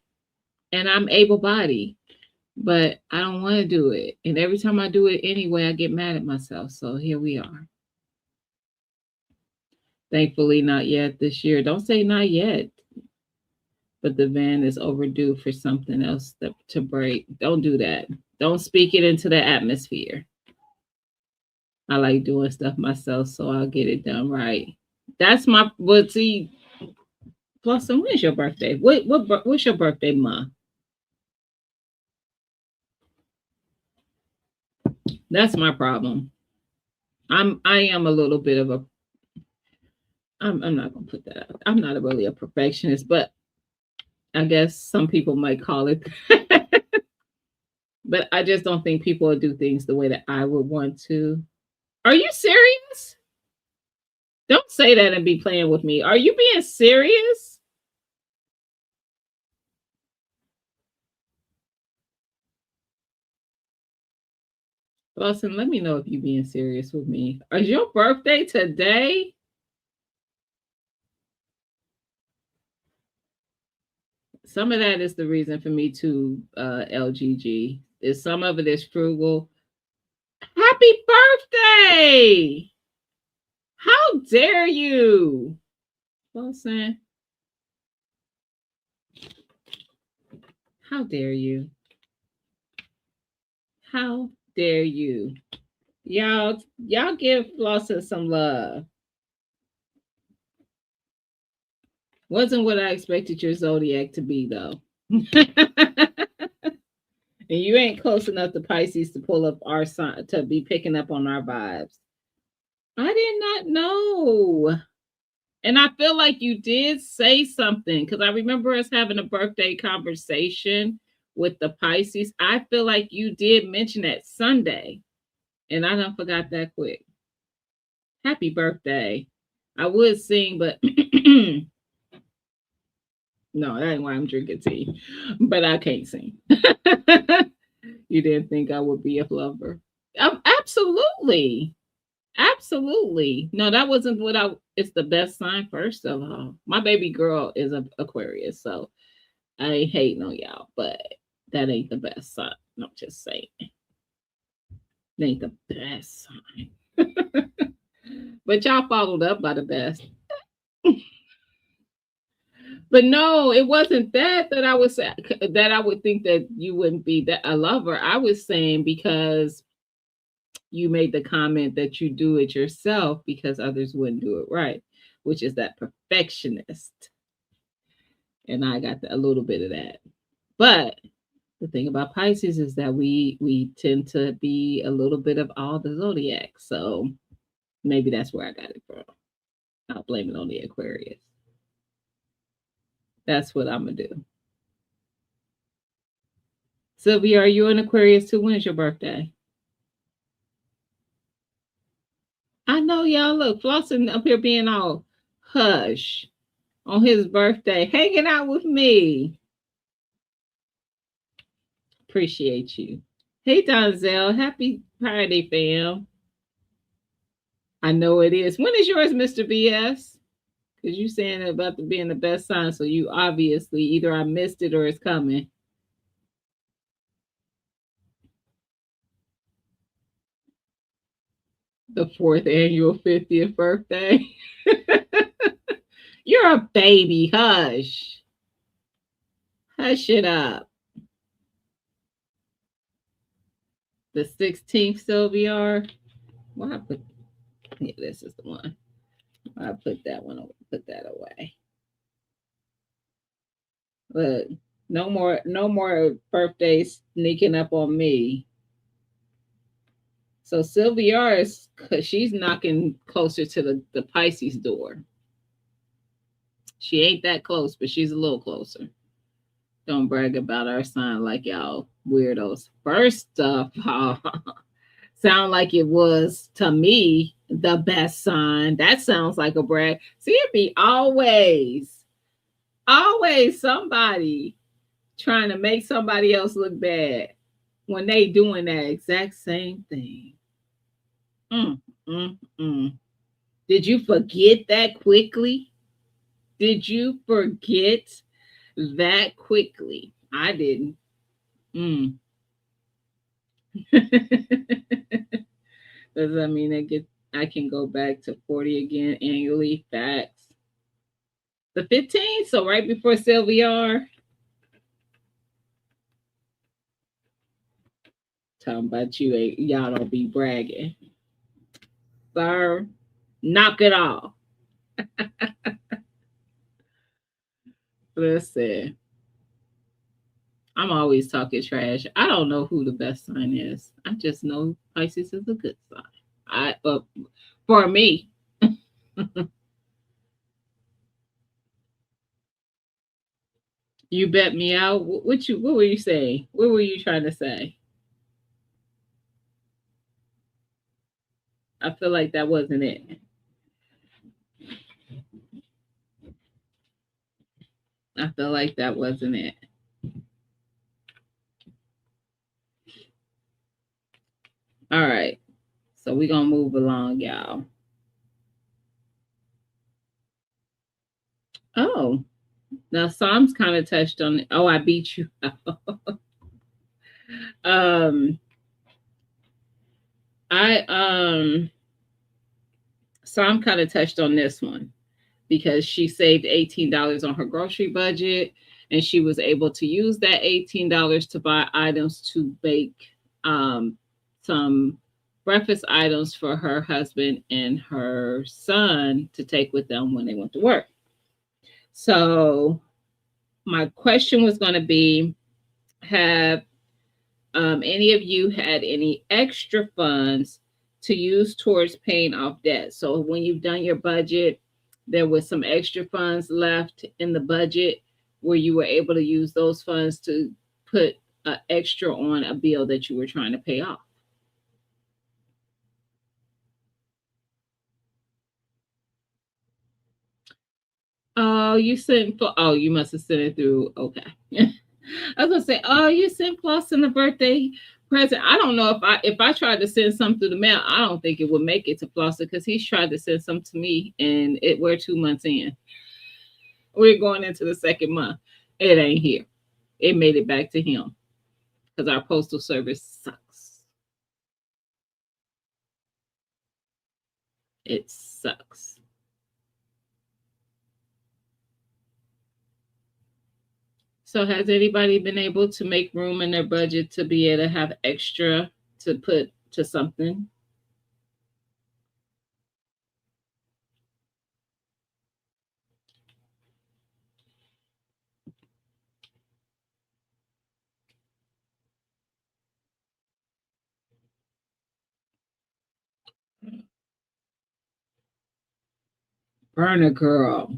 And I'm able bodied, but I don't want to do it. And every time I do it anyway, I get mad at myself. So here we are. Thankfully, not yet this year. Don't say not yet. But the van is overdue for something else to break. Don't do that. Don't speak it into the atmosphere. I like doing stuff myself, so I'll get it done right. That's my see. Plus, when's your birthday? What's your birthday month? That's my problem. I am a little bit of a. I'm not gonna put that out. I'm not really a perfectionist, but I guess some people might call it. But I just don't think people will do things the way that I would want to. Are you serious? Don't say that and be playing with me. Are you being serious? Lawson, let me know if you're being serious with me. Is your birthday today? Some of that is the reason for me to LGG. Is some of it is frugal. Happy birthday! How dare you? Lawson, how dare you? How dare you? Y'all give Lawson some love. Wasn't what I expected your zodiac to be, though. And you ain't close enough to Pisces to pull up our sign to be picking up on our vibes. I did not know. And I feel like you did say something because I remember us having a birthday conversation with the Pisces. I feel like you did mention that Sunday, and I don't forgot that quick. Happy birthday. I would sing, but no, that ain't why I'm drinking tea. But I can't sing. You didn't think I would be a lover. Absolutely. Absolutely. No, that wasn't what I it's the best sign first of all. My baby girl is a Aquarius, so I ain't hating on y'all, but that ain't the best sign. I'm just saying. It ain't the best sign. But y'all followed up by the best. But no, it wasn't that I was that I would think that you wouldn't be that a lover. I was saying because you made the comment that you do it yourself because others wouldn't do it right, which is that perfectionist. And I got a little bit of that. But the thing about Pisces is that we tend to be a little bit of all the zodiac. So maybe that's where I got it from. I'll blame it on the Aquarius. That's what I'm gonna do. Sylvia, are you an Aquarius too? When is your birthday? I know y'all look flossing up here being all hush on his birthday, hanging out with me. Appreciate you. Hey Donzel, happy Friday, fam. I know it is. When is yours, Mr. BS? Because you saying about being the best sign, so you obviously either I missed it or it's coming. The 4th annual 50th birthday. You're a baby. Hush. Hush it up. The 16th, Sylvia. Well, I put yeah, this is the one. I put that one away. Put that away. Look, no more birthdays sneaking up on me. So Sylvia is because she's knocking closer to the Pisces door. She ain't that close, but she's a little closer. Don't brag about our sign like y'all weirdos. First of all, sound like it was to me the best sign. That sounds like a brag. See, it be always somebody trying to make somebody else look bad when they doing that exact same thing. Mm, mm, mm. Did you forget that quickly? Did you forget that quickly? I didn't. Mm. Does that mean I can go back to 40 again annually? Facts. The 15th, so right before Sylvia. Talking about you ain't y'all don't be bragging. Sir, knock it off. Listen, I'm always talking trash. I don't know who the best sign is. I just know Pisces is a good sign. For me, you bet me out. What were you saying? What were you trying to say? I feel like that wasn't it. I feel like that wasn't it. All right. So we're gonna move along, y'all. Oh, now Psalms kind of touched on it. Oh, I beat you. um I Psalm kind of touched on this one because she saved $18 on her grocery budget and she was able to use that $18 to buy items to bake some breakfast items for her husband and her son to take with them when they went to work. So my question was going to be, have any of you had any extra funds to use towards paying off debt? So when you've done your budget, there was some extra funds left in the budget where you were able to use those funds to put extra on a bill that you were trying to pay off. Oh, you sent for, oh, you must have sent it through. Okay. I was gonna say, oh, you sent Flossin a birthday present. I don't know if I tried to send some through the mail, I don't think it would make it to Flossin because he's tried to send some to me and we're 2 months in. We're going into the second month. It ain't here. It made it back to him because our postal service sucks. It sucks. So has anybody been able to make room in their budget to be able to have extra to put to something? Burner girl.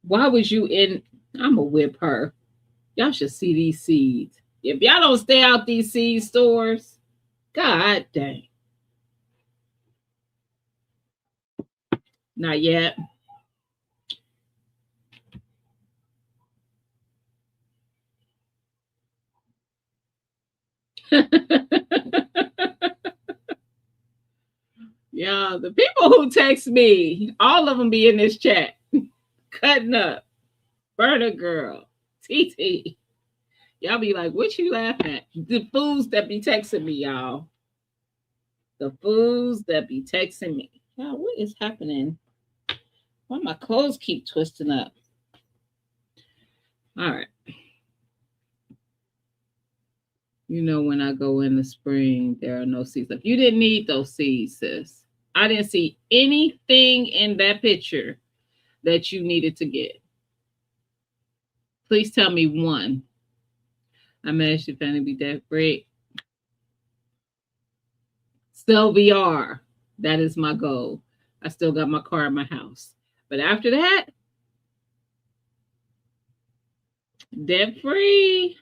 Why was you in? I'm going to whip her. Y'all should see these seeds. If y'all don't stay out these seed stores, god dang. Not yet. Yeah, the people who text me, all of them be in this chat, cutting up. Burner girl, TT. Y'all be like, what you laughing at? The fools that be texting me, y'all. The fools that be texting me. Y'all, what is happening? Why my clothes keep twisting up? All right. You know, when I go in the spring, there are no seeds. If you didn't need those seeds, sis, I didn't see anything in that picture that you needed to get. Please tell me one. I managed to finally be that great. Still VR. That is my goal. I still got my car at my house. But after that, debt free.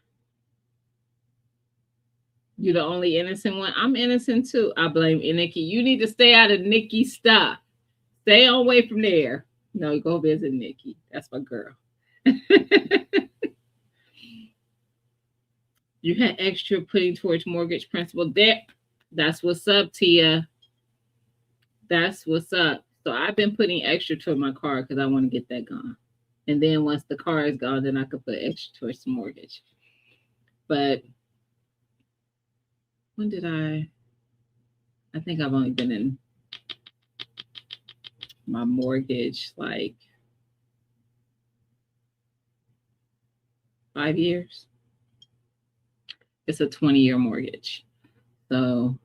You're the only innocent one. I'm innocent too. I blame Nikki. You need to stay out of Nikki's stuff. Stay away from there. No, go visit Nikki. That's my girl. You had extra putting towards mortgage principal debt. That's what's up, Tia. That's what's up. So I've been putting extra toward my car because I want to get that gone. And then once the car is gone, then I could put extra towards the mortgage. But when did I think I've only been in my mortgage like 5 years. It's a 20-year mortgage. So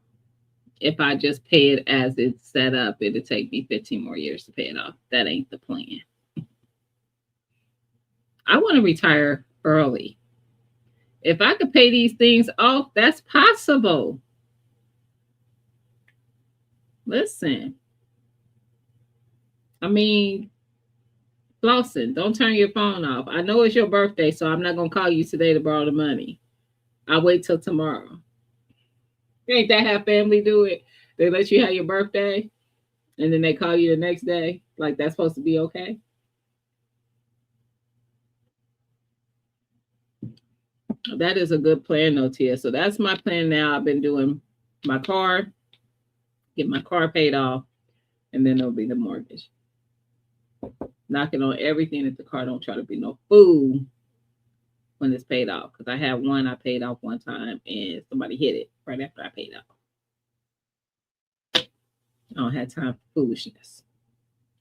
if I just pay it as it's set up, it'll take me 15 more years to pay it off. That ain't the plan. I want to retire early. If I could pay these things off, that's possible. Listen, I mean, Lawson, don't turn your phone off. I know it's your birthday, so I'm not going to call you today to borrow the money. I'll wait till tomorrow. Ain't that how family do it? They let you have your birthday and then they call you the next day. Like that's supposed to be okay. That is a good plan, though, Tia. So that's my plan now. I've been doing my car, get my car paid off, and then it'll be the mortgage. Knocking on everything that the car don't try to be no fool when it's paid off. Because I had one I paid off one time and somebody hit it right after I paid off. I don't have time for foolishness.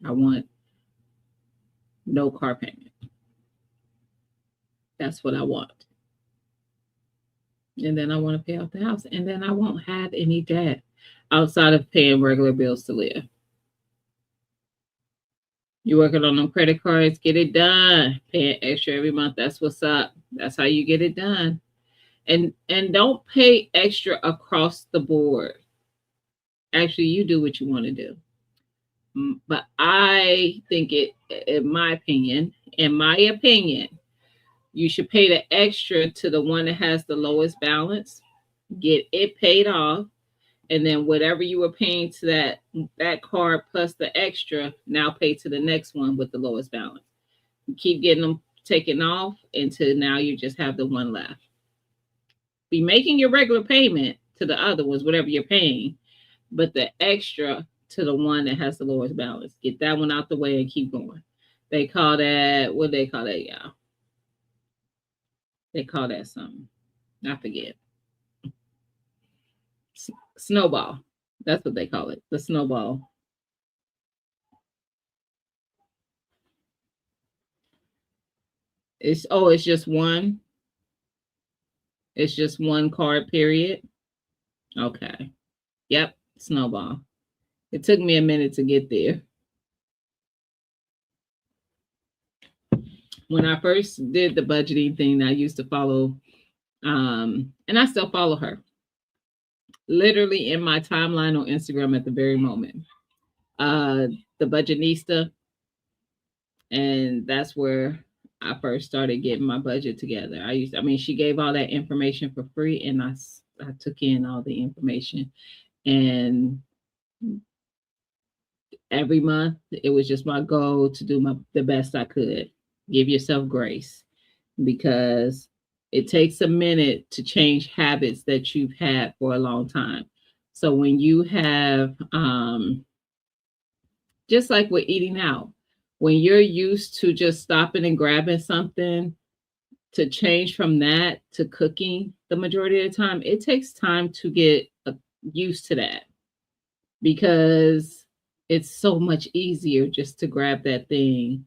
I want no car payment. That's what I want. And then I want to pay off the house. And then I won't have any debt outside of paying regular bills to live. You're working on them credit cards, get it done. Paying extra every month. That's what's up. That's how you get it done. And don't pay extra across the board. Actually, you do what you want to do. But I think in my opinion, you should pay the extra to the one that has the lowest balance, get it paid off, and then whatever you were paying to that card plus the extra, now pay to the next one with the lowest balance. You keep getting them taken off until now you just have the one left. Be making your regular payment to the other ones, whatever you're paying, but the extra to the one that has the lowest balance. Get that one out the way and keep going. They call that, what they call that, y'all? They call that something. I forget. Snowball. That's what they call it. The snowball. It's just one. It's just one card period. Okay. Yep. Snowball. It took me a minute to get there. When I first did the budgeting thing, I used to follow, and I still follow her. Literally in my timeline on Instagram at the very moment. The Budgetnista, and that's where I first started getting my budget together. She gave all that information for free, and I took in all the information, and every month it was just my goal to do the best I could. Give yourself grace because it takes a minute to change habits that you've had for a long time. So when you have, just like with eating out, when you're used to just stopping and grabbing something, to change from that to cooking the majority of the time, it takes time to get used to that because it's so much easier just to grab that thing.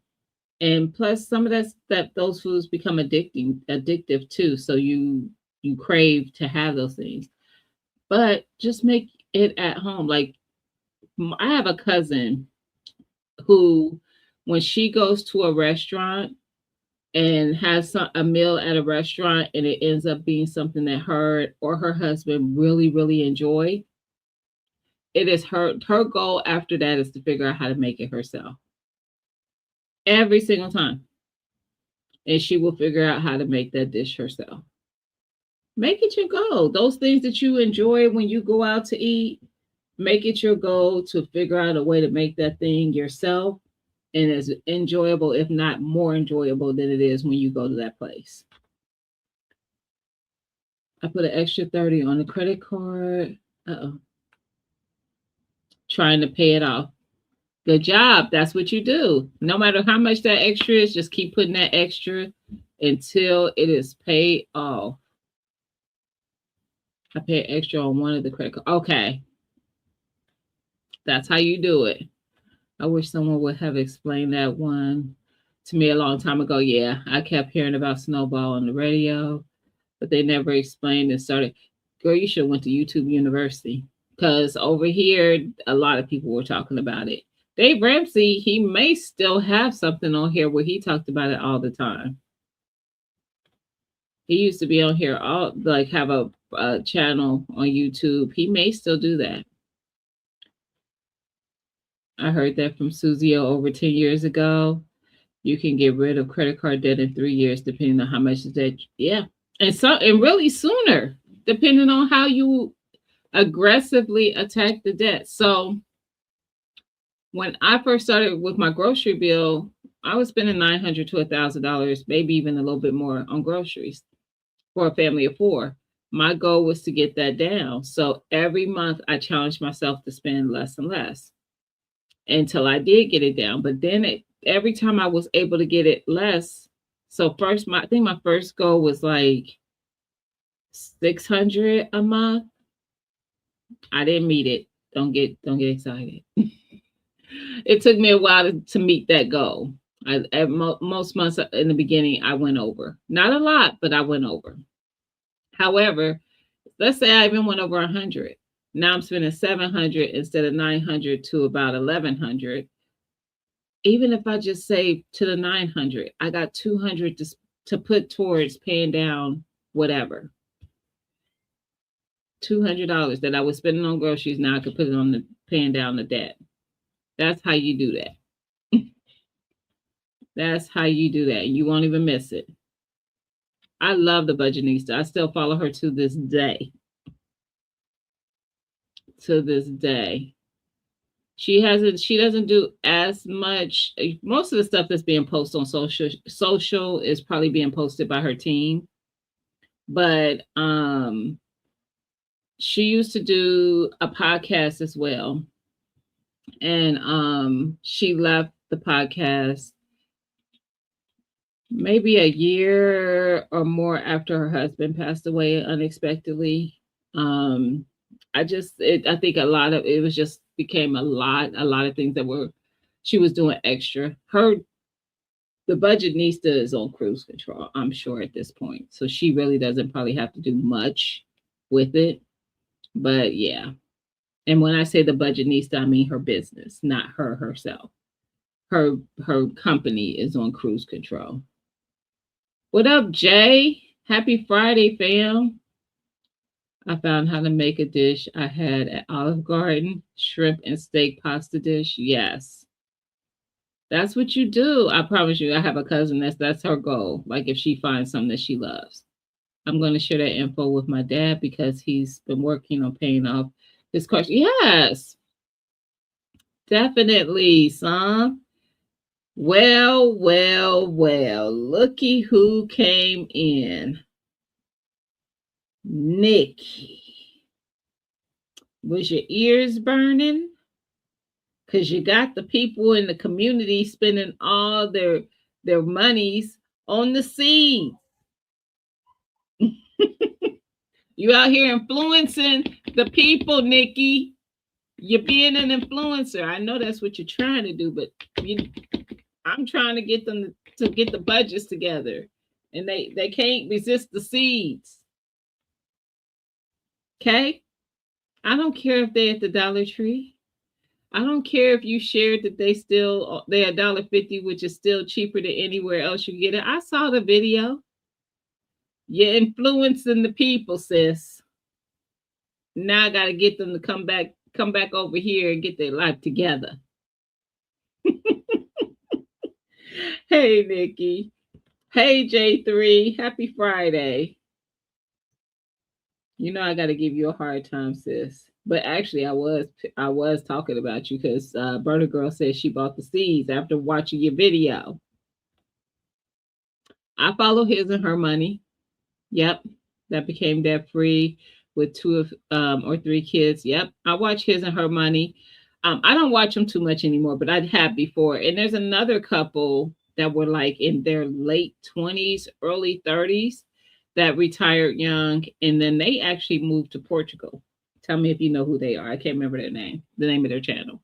And plus some of those foods become addictive too. So you crave to have those things. But just make it at home. Like I have a cousin who, when she goes to a restaurant and has a meal at a restaurant and it ends up being something that her or her husband really, really enjoy, it is her goal after that is to figure out how to make it herself. every single time. And she will figure out how to make that dish herself. Make it your goal. Those things that you enjoy when you go out to eat, make it your goal to figure out a way to make that thing yourself and as enjoyable, if not more enjoyable than it is when you go to that place. I put an extra 30 on the credit card. Uh-oh. Trying to pay it off. Good job. That's what you do. No matter how much that extra is, just keep putting that extra until it is paid off. I paid extra on one of the credit cards. Okay. That's how you do it. I wish someone would have explained that one to me a long time ago. Yeah, I kept hearing about Snowball on the radio, but they never explained and started. Girl, you should have went to YouTube University because over here a lot of people were talking about it. Dave Ramsey, he may still have something on here where he talked about it all the time. He used to be on here all like have a channel on YouTube. He may still do that. I heard that from Susie over 10 years ago. You can get rid of credit card debt in 3 years, depending on how much is debt. Yeah. And really sooner, depending on how you aggressively attack the debt. So when I first started with my grocery bill, I was spending $900 to $1,000, maybe even a little bit more on groceries for a family of four. My goal was to get that down. So every month I challenged myself to spend less and less until I did get it down. But then every time I was able to get it less, so first I think my first goal was like 600 a month. I didn't meet it. Don't get excited. It took me a while to meet that goal. Most months in the beginning, I went over. Not a lot, but I went over. However, let's say I even went over 100. Now I'm spending 700 instead of 900 to about 1100. Even if I just save to the 900, I got 200 to put towards paying down whatever. $200 that I was spending on groceries, now I could put it on the paying down the debt. That's how you do that. That's how you do that. You won't even miss it. I love the Budgetnista. I still follow her to this day. To this day. She doesn't do as much. Most of the stuff that's being posted on social is probably being posted by her team. But she used to do a podcast as well. And she left the podcast maybe a year or more after her husband passed away unexpectedly. I think a lot of it was just became a lot of things that she was doing extra. The Budgetnista is on cruise control, I'm sure at this point. So she really doesn't probably have to do much with it. But yeah. And when I say the Budgetnista, I mean her business, not her herself. Her company is on cruise control. What up, Jay? Happy Friday, fam. I found how to make a dish I had at Olive Garden, shrimp and steak pasta dish. Yes. That's what you do. I promise you. I have a cousin that's her goal. Like if she finds something that she loves. I'm going to share that info with my dad because he's been working on paying off his car. Yes. Definitely, son. Well, looky who came in. Nikki. Was your ears burning? Because you got the people in the community spending all their monies on the seeds. You out here influencing the people, Nikki. You're being an influencer. I know that's what you're trying to do, but I'm trying to get them to get the budgets together. And they can't resist the seeds. Okay? I don't care if they're at the Dollar Tree. I don't care if you shared that they're $1.50, which is still cheaper than anywhere else you get it. I saw the video. You're influencing the people, sis. Now I gotta get them to come back over here and get their life together. Hey, Nikki. Hey, J3. Happy Friday. You know I got to give you a hard time, sis. But actually, I was talking about you because Berta Girl said she bought the seeds after watching your video. I follow his and her money. Yep, that became debt free with two of or three kids. Yep, I watch his and her money. I don't watch them too much anymore, but I have before. And there's another couple that were like in their late 20s, early 30s that retired young, and then they actually moved to Portugal. Tell me if you know who they are. I can't remember their name, the name of their channel.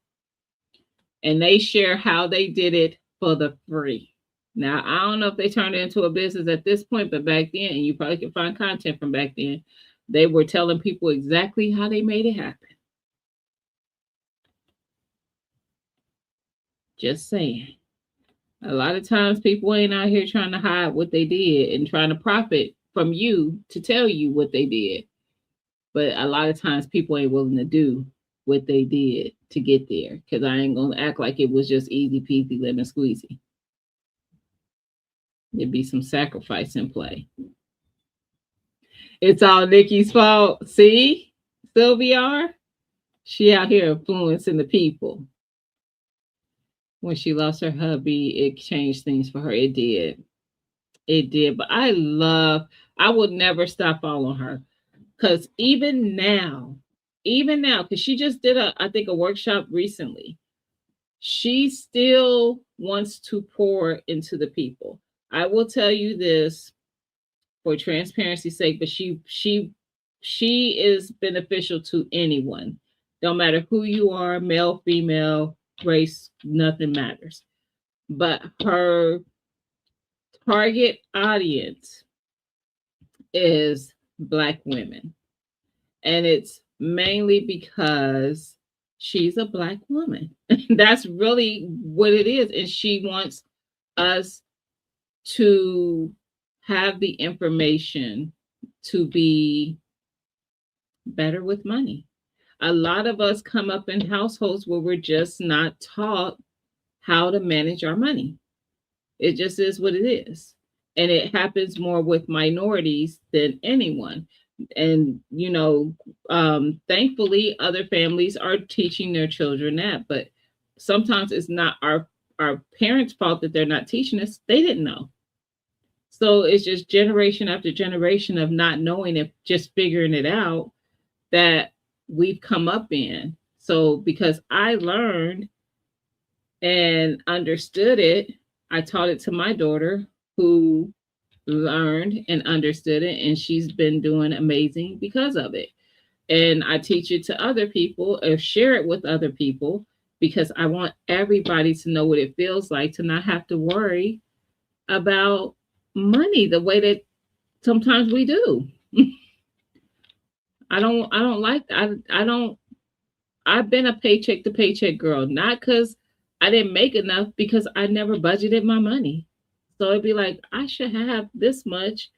And they share how they did it for the free. Now, I don't know if they turned it into a business at this point, but back then, and you probably can find content from back then, they were telling people exactly how they made it happen. Just saying. A lot of times people ain't out here trying to hide what they did and trying to profit from you to tell you what they did. But a lot of times people ain't willing to do what they did to get there. Because I ain't gonna act like it was just easy peasy lemon squeezy. There'd be some sacrifice in play. It's all Nikki's fault. See, Sylvia, she out here influencing the people. When she lost her hubby, it changed things for her. It did. It did. But I would never stop following her. Because even now, because she just did I think a workshop recently, she still wants to pour into the people. I will tell you this for transparency's sake, but she is beneficial to anyone. Don't matter who you are, male, female, race, nothing matters. But her target audience is Black women. And it's mainly because she's a Black woman. That's really what it is. And she wants us to have the information to be better with money. A lot of us come up in households where we're just not taught how to manage our money. It just is what it is. And it happens more with minorities than anyone. And, thankfully, other families are teaching their children that. But sometimes it's not our parents' fault that they're not teaching us. They didn't know. So it's just generation after generation of not knowing and just figuring it out that we've come up in. So because I learned and understood it, I taught it to my daughter who learned and understood it, and she's been doing amazing because of it. And I teach it to other people or share it with other people because I want everybody to know what it feels like to not have to worry about money the way that sometimes we do. I don't like I don't I've been a paycheck to paycheck girl, not because I didn't make enough, because I never budgeted my money. So it'd be like, I should have this much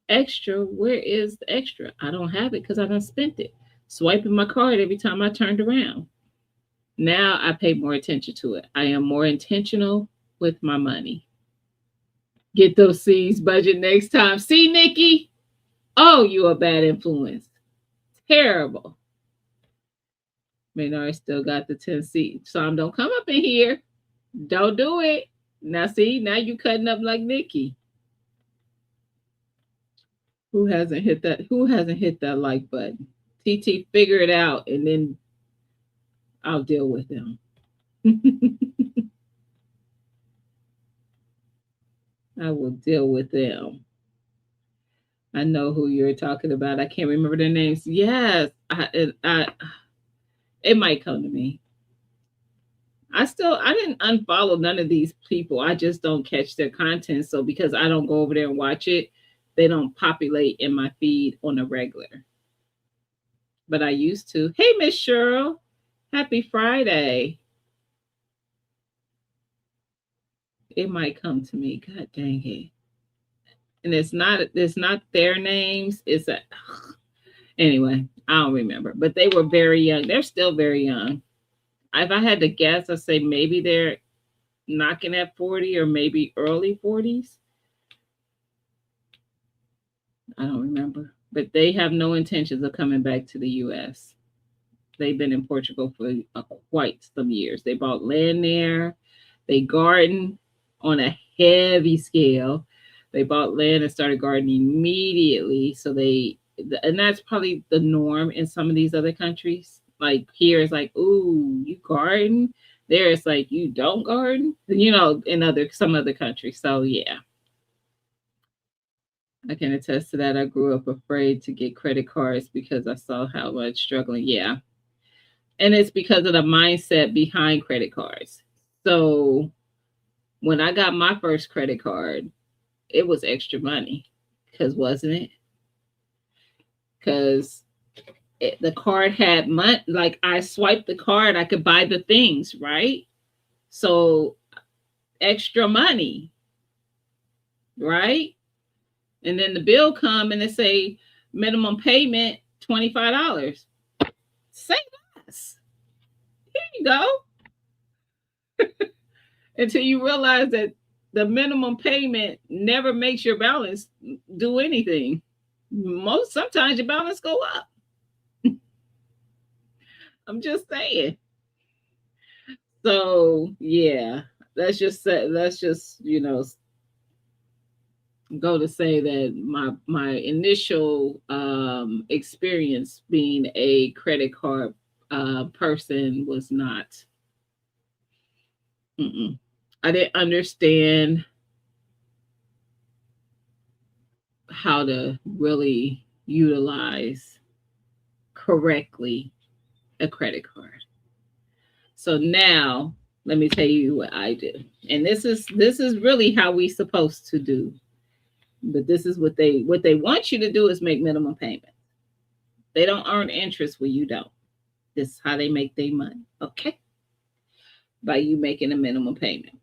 extra. Where is the extra? I don't have it because I done spent it. Swiping my card every time I turned around. Now I pay more attention to it. I am more intentional with my money. Get those C's budget next time. See, Nikki? Oh, you a bad influence. Terrible. Maynard still got the 10 seats. So don't come up in here. Don't do it. Now see, now you cutting up like Nikki. Who hasn't hit that like button? TT, figure it out and then I'll deal with them. I will deal with them. I know who you're talking about. I can't remember their names. Yes, it might come to me. I didn't unfollow none of these people. I just don't catch their content. So because I don't go over there and watch it, they don't populate in my feed on a regular. But I used to. Hey, Miss Cheryl, happy Friday. It might come to me. God dang it. And it's not their names. It's a anyway, I don't remember. But they were very young. They're still very young. If I had to guess, I'd say maybe they're knocking at 40 or maybe early 40s. I don't remember. But they have no intentions of coming back to the US. They've been in Portugal for quite some years. They bought land there. They garden on a heavy scale. They bought land and started gardening immediately. And that's probably the norm in some of these other countries. Like here, it's like, ooh, you garden. There, it's like you don't garden. In some other countries. So yeah, I can attest to that. I grew up afraid to get credit cards because I saw how much struggling. Yeah, and it's because of the mindset behind credit cards. So when I got my first credit card, it was extra money, because wasn't it? Because the card had money. Like I swiped the card, I could buy the things, right? So extra money, right? And then the bill come and they say minimum payment $25. Say less. Here you go. Until you realize that the minimum payment never makes your balance do anything. Sometimes your balance go up. I'm just saying. So yeah, let's just go to say that my initial experience being a credit card person was not. I didn't understand how to really utilize correctly a credit card. So now let me tell you what I do. And this is really how we supposed to do. But this is what they want you to do is make minimum payment. They don't earn interest when you don't. This is how they make their money. Okay? By you making a minimum payment.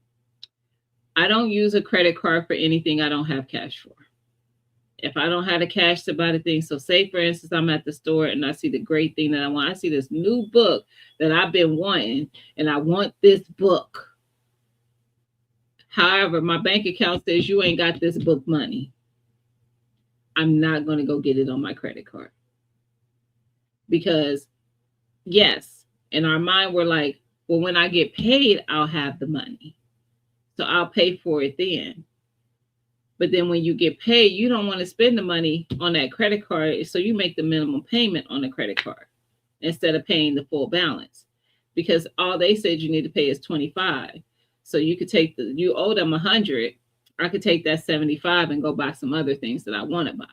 I don't use a credit card for anything I don't have cash for. If I don't have the cash to buy the thing, so say for instance, I'm at the store and I see the great thing that I want. I see this new book that I've been wanting, and I want this book. However, my bank account says you ain't got this book money. I'm not going to go get it on my credit card. Because yes, in our mind, we're like, well, when I get paid, I'll have the money. So I'll pay for it then. But then when you get paid, you don't want to spend the money on that credit card. So you make the minimum payment on the credit card instead of paying the full balance, because all they said you need to pay is 25. So you could you owe them 100. I could take that 75 and go buy some other things that I want to buy,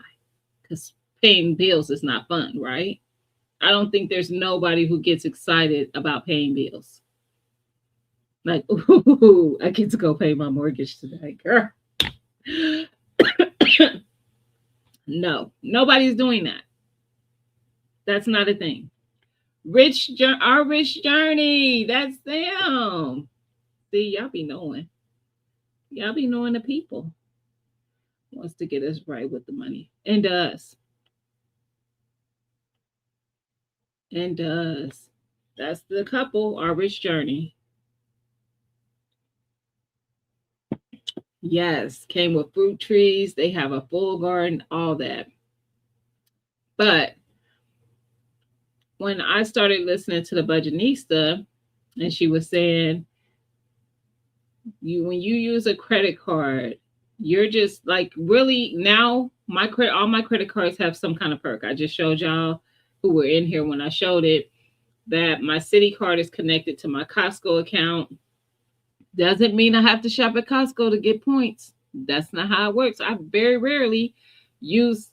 because paying bills is not fun, right? I don't think there's nobody who gets excited about paying bills. Like, ooh, I get to go pay my mortgage today, girl. No, nobody's doing that. That's not a thing. Our rich journey. That's them. See, y'all be knowing. Y'all be knowing the people. Wants to get us right with the money. And does. And does. That's the couple, our rich journey. Yes, came with fruit trees. They have a full garden, all that. But when I started listening to the Budgetnista, and she was saying, when you use a credit card, you're just like, really now all my credit cards have some kind of perk. I just showed y'all who were in here when I showed it that my Citi card is connected to my Costco account. Doesn't mean I have to shop at Costco to get points. That's not how it works. I very rarely use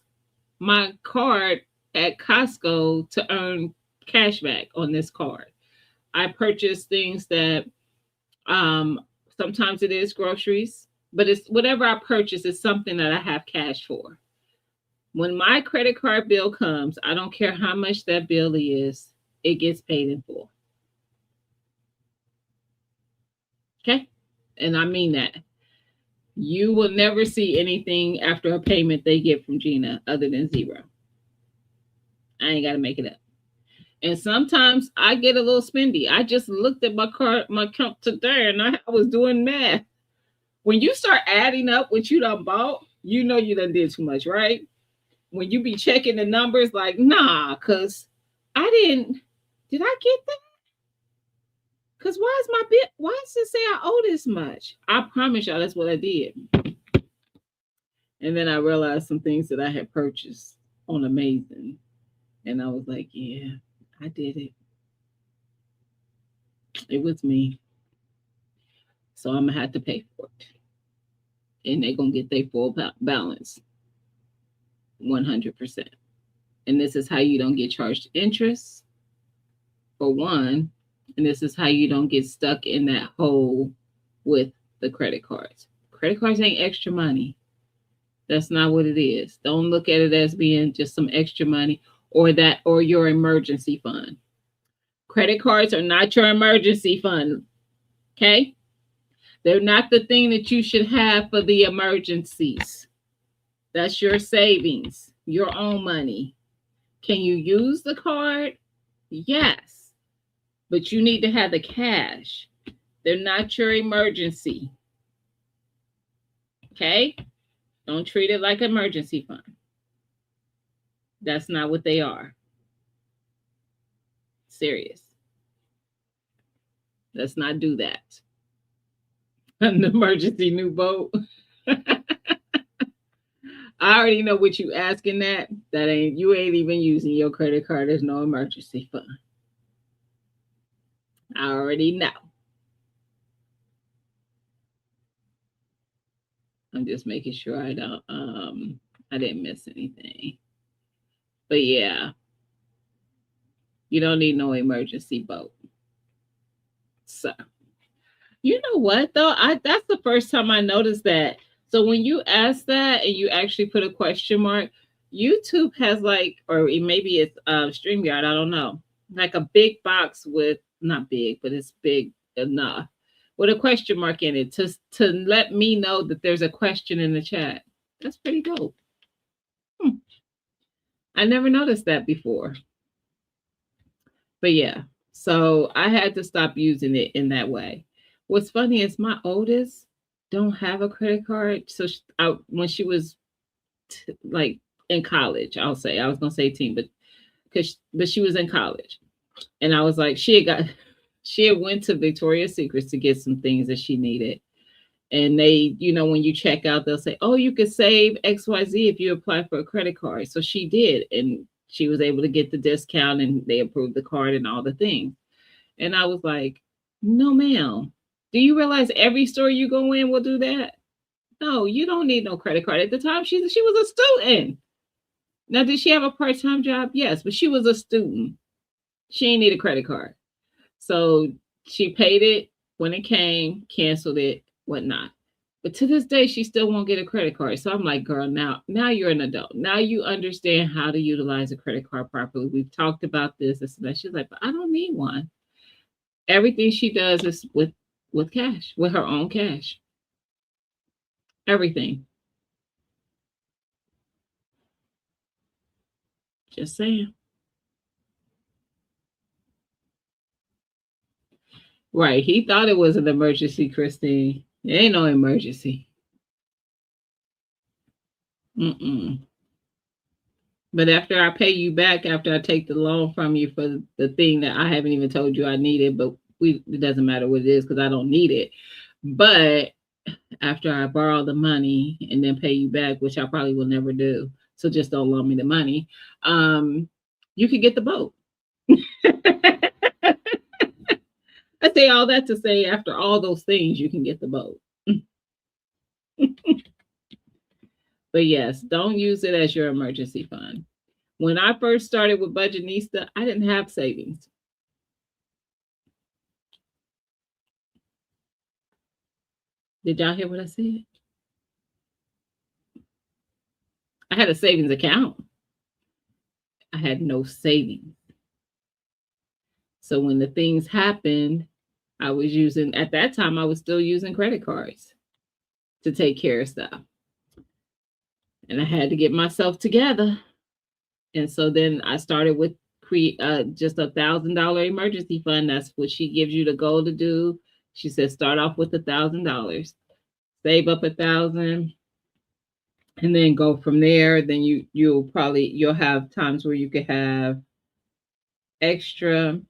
my card at Costco to earn cash back on this card. I purchase things that sometimes it is groceries, but it's whatever I purchase is something that I have cash for. When my credit card bill comes, I don't care how much that bill is, it gets paid in full. Okay? And I mean that. You will never see anything after a payment they get from Gina other than zero. I ain't got to make it up. And sometimes I get a little spendy. I just looked at my account today, and I was doing math. When you start adding up what you done bought, you know you done did too much, right? When you be checking the numbers, like, nah, cause I didn't. Did I get that? Cause why is my bit? Why does it say I owe this much? I promise y'all, that's what I did. And then I realized some things that I had purchased on Amazing, and I was like, yeah, I did it. It was me. So I'm gonna have to pay for it, and they're gonna get their full balance, 100%. And this is how you don't get charged interest, for one, and this is how you don't get stuck in that hole with the credit cards. Credit cards ain't extra money. That's not what it is. Don't look at it as being just some extra money or your emergency fund. Credit cards are not your emergency fund. Okay? They're not the thing that you should have for the emergencies. That's your savings, your own money. Can you use the card? Yes. But you need to have the cash. They're not your emergency. Okay? Don't treat it like emergency fund. That's not what they are. Serious. Let's not do that. An emergency new boat. I already know what you asking that. You ain't even using your credit card. There's no emergency fund. I already know. I'm just making sure I didn't miss anything. But yeah, you don't need no emergency boat. So, you know what though? That's the first time I noticed that. So when you ask that and you actually put a question mark, YouTube has like, or maybe it's StreamYard, I don't know, like a big box with, not big, but it's big enough, with a question mark in it to let me know that there's a question in the chat. That's pretty dope. I never noticed that before. But yeah, so I had to stop using it in that way. What's funny is my oldest don't have a credit card. So when she was like in college, I'll say, I was gonna say teen, but she was in college, and I was like, she had went to Victoria's Secrets to get some things that she needed, and they, when you check out, they'll say, oh, you could save XYZ if you apply for a credit card. So she did, and she was able to get the discount, and they approved the card and all the things. And I was like, no, ma'am. Do you realize every store you go in will do that? No, you don't need no credit card. At the time, she was a student. Now, did she have a part-time job? Yes, but she was a student. She didn't need a credit card. So she paid it when it came, canceled it, whatnot. But to this day, she still won't get a credit card. So I'm like, girl, now you're an adult. Now you understand how to utilize a credit card properly. We've talked about this. She's like, but I don't need one. Everything she does is with cash, with her own cash. Everything. Just saying. Right. He thought it was an emergency, Christine. It ain't no emergency. Mm-mm. But after I pay you back, after I take the loan from you for the thing that I haven't even told you I needed, but it doesn't matter what it is because I don't need it. But after I borrow the money and then pay you back, which I probably will never do, so just don't loan me the money, you can get the boat. I say all that to say after all those things, you can get the boat. But yes, don't use it as your emergency fund. When I first started with Budgetnista, I didn't have savings. Did y'all hear what I said? I had a savings account. I had no savings. So when the things happened, I was at that time, I was still using credit cards to take care of stuff. And I had to get myself together. And so then I started with create just $1,000 emergency fund. That's what she gives you the goal to do. She says start off with $1,000, save up 1,000, and then go from there. Then you'll have times where you could have extra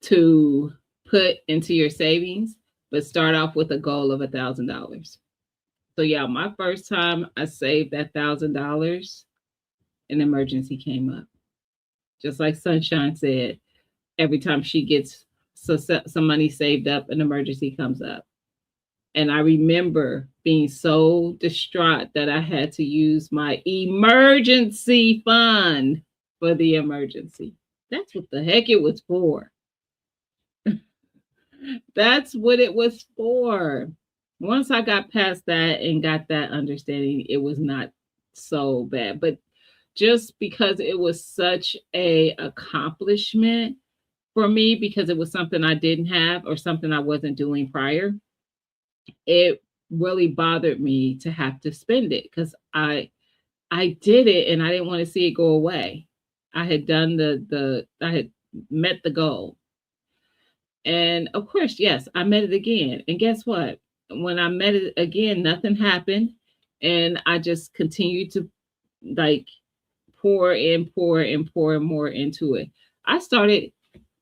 to put into your savings, but start off with a goal of $1,000. So yeah, my first time I saved that $1,000, an emergency came up. Just like Sunshine said, every time she gets some money saved up, an emergency comes up. And I remember being so distraught that I had to use my emergency fund for the emergency. That's what the heck it was for. That's what it was for. Once I got past that and got that understanding, it was not so bad. But just because it was such a accomplishment for me, because it was something I didn't have or something I wasn't doing prior, it really bothered me to have to spend it, because I did it and I didn't want to see it go away. I had done I had met the goal. And of course, yes, I met it again. And guess what? When I met it again, nothing happened. And I just continued to like pour and pour and pour more into it. I started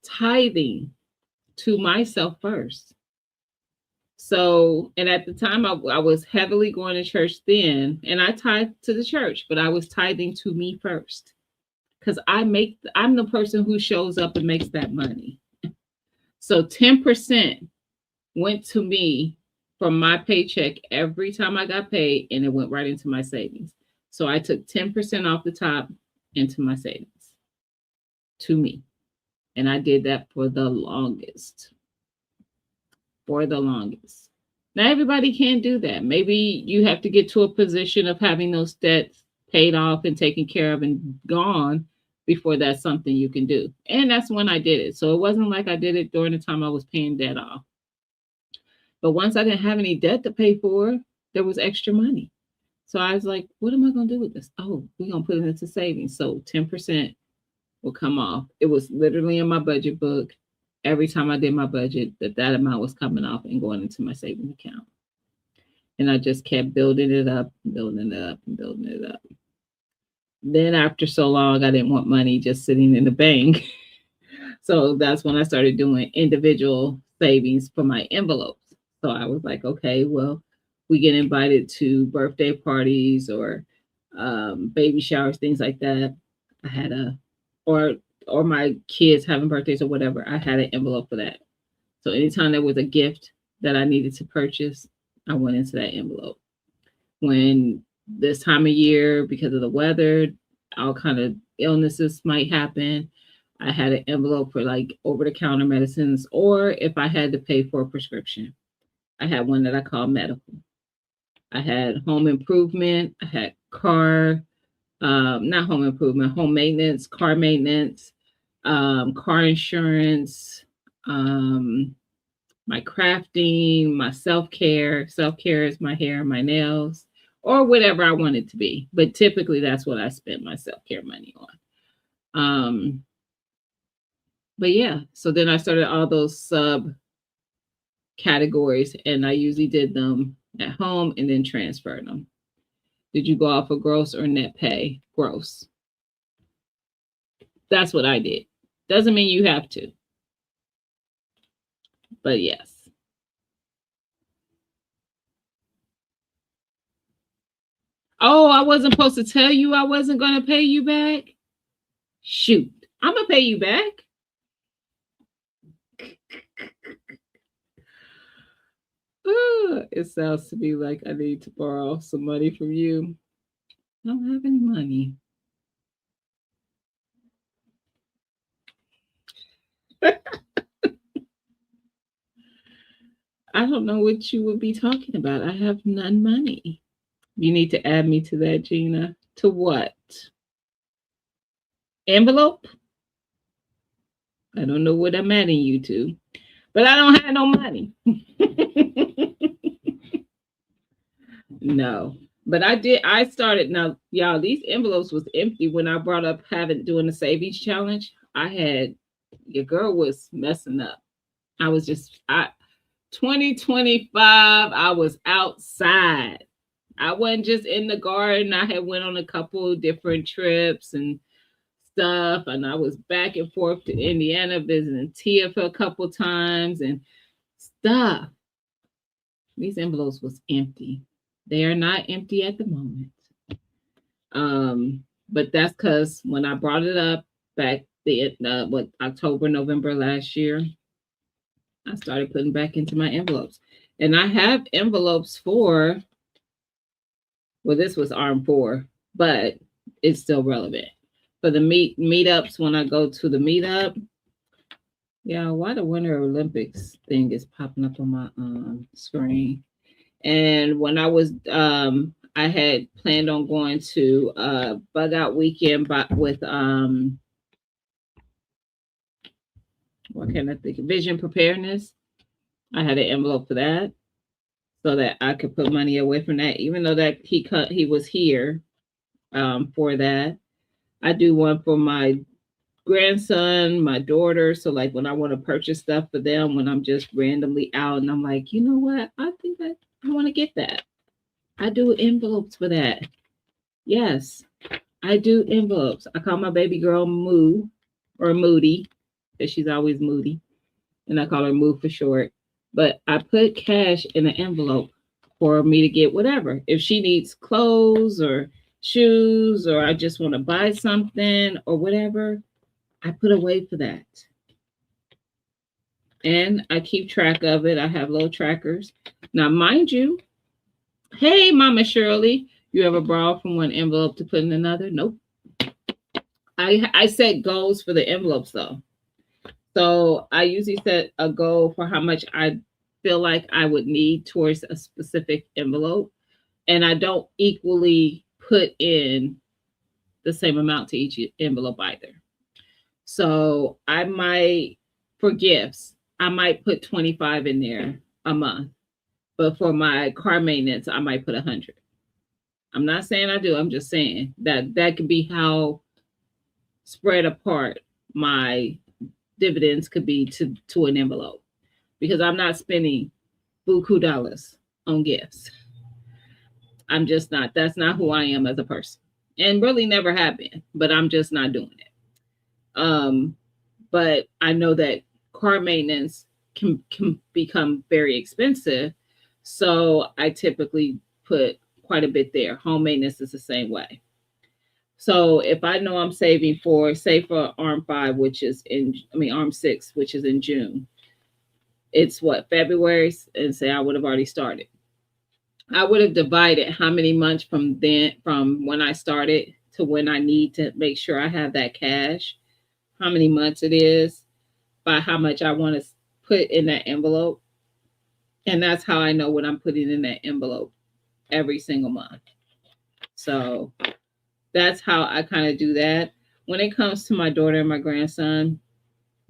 tithing to myself first. So, and at the time I was heavily going to church then, and I tithed to the church, but I was tithing to me first, because I'm the person who shows up and makes that money. So 10% went to me from my paycheck every time I got paid, and it went right into my savings. So I took 10% off the top into my savings to me. And I did that for the longest. For the longest. Now, everybody can't do that. Maybe you have to get to a position of having those debts paid off and taken care of and gone before that's something you can do. And that's when I did it. So it wasn't like I did it during the time I was paying debt off. But once I didn't have any debt to pay for, there was extra money. So I was like, what am I going to do with this? Oh, we're going to put it into savings. So 10% will come off. It was literally in my budget book. Every time I did my budget, that amount was coming off and going into my savings account. And I just kept building it up, building it up, and building it up. Then after so long, I didn't want money just sitting in the bank. So that's when I started doing individual savings for my envelopes. So I was like, okay, well, we get invited to birthday parties or baby showers, things like that. I had or my kids having birthdays or whatever, I had an envelope for that. So anytime there was a gift that I needed to purchase, I went into that envelope. When this time of year, because of the weather, all kind of illnesses might happen, I had an envelope for like over-the-counter medicines, or if I had to pay for a prescription, I had one that I called medical. I had home improvement. I had not home improvement, home maintenance, car maintenance, car insurance, my crafting, my self-care. Self-care is my hair, my nails, or whatever I want it to be. But typically that's what I spend my self-care money on. But yeah, so then I started all those sub categories, and I usually did them at home and then transferred them. Did you go off of gross or net pay? Gross. That's what I did. Doesn't mean you have to. But yes. Oh, I wasn't supposed to tell you I wasn't going to pay you back? Shoot. I'm going to pay you back. It sounds to me like I need to borrow some money from you. I don't have any money. I don't know what you would be talking about. I have none money. You need to add me to that, Gina. To what? Envelope? I don't know what I'm adding you to, but I don't have no money. No. But I started now, y'all, these envelopes was empty when I brought up having doing the savings challenge. I had your girl was messing up. I was just I 2025, I was outside. I wasn't just in the garden. I had went on a couple different trips and stuff, and I was back and forth to Indiana visiting Tia for a couple times and stuff. These envelopes was empty. They are not empty at the moment. But that's because when I brought it up back the what October, November last year, I started putting back into my envelopes. And I have envelopes for, well, this was ARM 4, but it's still relevant. For the meetups, when I go to the meetup, yeah, why the Winter Olympics thing is popping up on my screen. And when I was I had planned on going to Bug Out Weekend with what can I think? Vision Preparedness. I had an envelope for that so that I could put money away from that, even though that he was here for that. I do one for my grandson, my daughter. So like when I want to purchase stuff for them, when I'm just randomly out and I'm like, you know what? I think that I want to get that. I do envelopes for that. Yes, I do envelopes. I call my baby girl Moo or Moody because she's always moody. And I call her Moo for short. But I put cash in an envelope for me to get whatever. If she needs clothes or shoes or I just want to buy something or whatever, I put away for that. And I keep track of it. I have little trackers. Now, mind you, hey, Mama Shirley, you ever borrow from one envelope to put in another? Nope. I set goals for the envelopes though. So I usually set a goal for how much I feel like I would need towards a specific envelope. And I don't equally put in the same amount to each envelope either. So I might, for gifts, I might put 25 in there a month. But for my car maintenance, I might put 100. I'm not saying I do. I'm just saying that could be how spread apart my dividends could be to an envelope because I'm not spending buku dollars on gifts. I'm just not. That's not who I am as a person, and really never have been. But I'm just not doing it. But I know that car maintenance can become very expensive, so I typically put quite a bit there. Home maintenance is the same way. So if I know I'm saving for, say, for ARM 5, which is ARM 6, which is in June, it's what, February, and say I would have already started. I would have divided how many months from when I started to when I need to make sure I have that cash, how many months it is, by how much I want to put in that envelope. And that's how I know what I'm putting in that envelope every single month. So that's how I kind of do that. When it comes to my daughter and my grandson,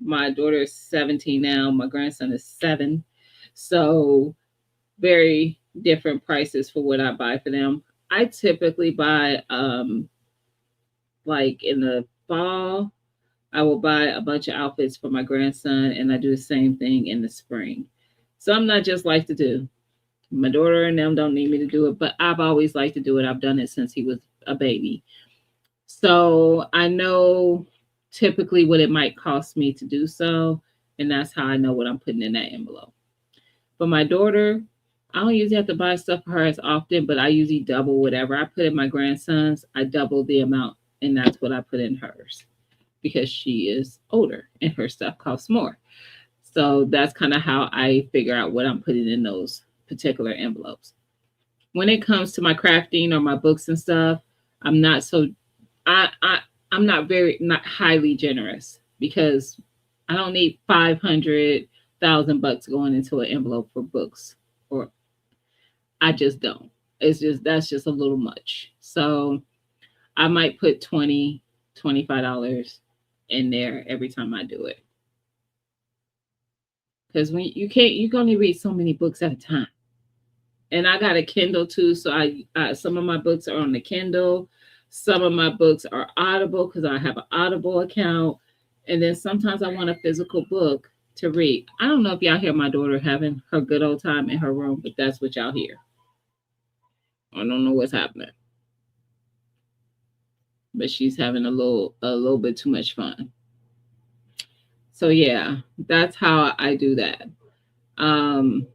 my daughter is 17 now, my grandson is 7. So very different prices for what I buy for them. I typically buy like in the fall, I will buy a bunch of outfits for my grandson and I do the same thing in the spring. Some I just like to do. My daughter and them don't need me to do it, but I've always liked to do it. I've done it since he was a baby. So I know typically what it might cost me to do so. And that's how I know what I'm putting in that envelope. For my daughter, I don't usually have to buy stuff for her as often, but I usually double whatever I put in my grandson's. I double the amount, and that's what I put in hers because she is older and her stuff costs more. So that's kind of how I figure out what I'm putting in those particular envelopes. When it comes to my crafting or my books and stuff, I'm not so I I'm not highly generous because I don't need 500,000 bucks going into an envelope for books, or I just don't. It's just that's just a little much. So I might put $25 in there every time I do it. Because when you can only read so many books at a time. And I got a Kindle too, so some of my books are on the Kindle. Some of my books are Audible because I have an Audible account. And then sometimes I want a physical book to read. I don't know if y'all hear my daughter having her good old time in her room, but that's what y'all hear. I don't know what's happening, but she's having a little bit too much fun. So yeah, that's how I do that. Um,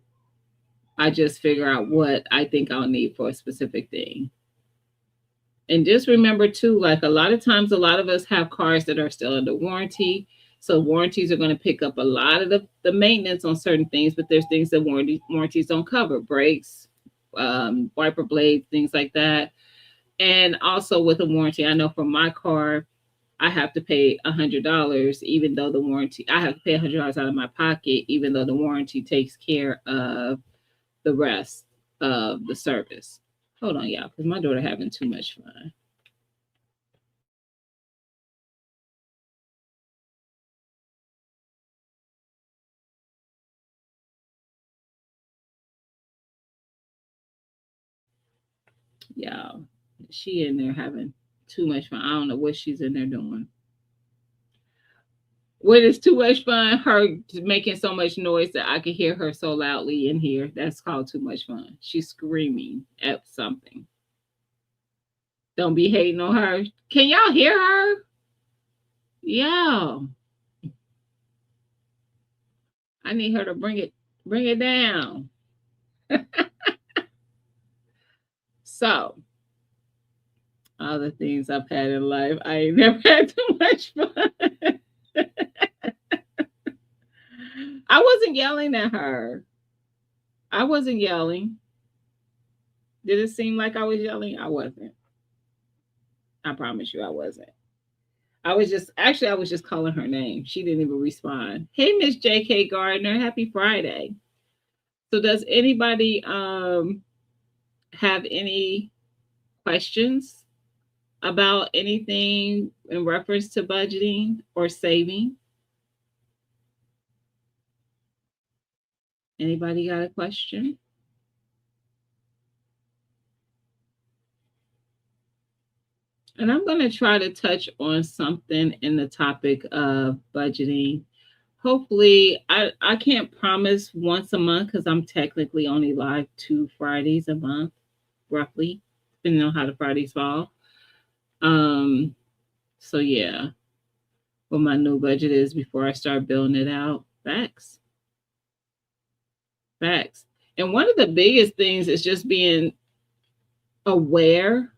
I just figure out what I think I'll need for a specific thing. And just remember too, like a lot of times, a lot of us have cars that are still under warranty. So warranties are going to pick up a lot of the maintenance on certain things, but there's things that warranties don't cover, brakes, wiper blades, things like that. And also with a warranty, I know for my car, I have to pay $100, even though the warranty, I have to pay $100 out of my pocket, even though the warranty takes care of the rest of the service. Hold on, y'all, because my daughter having too much fun. Y'all, she in there having too much fun. I don't know what she's in there doing. What is too much fun? Her making so much noise that I can hear her so loudly in here. That's called too much fun. She's screaming at something. Don't be hating on her. Can y'all hear her? Yeah. I need her to bring it down. So, all the things I've had in life, I ain't never had too much fun. I wasn't yelling at her. I wasn't yelling. Did it seem like I was yelling? I wasn't. I promise you I wasn't. I was just calling her name. She didn't even respond. Hey, Miss JK Gardner, happy Friday. So does anybody have any questions about anything in reference to budgeting or saving? Anybody got a question? And I'm going to try to touch on something in the topic of budgeting. Hopefully, I can't promise once a month because I'm technically only live 2 Fridays a month, roughly, depending on how the Fridays fall. Um, so yeah, what my new budget is before I start building it out. Facts. Facts. And one of the biggest things is just being aware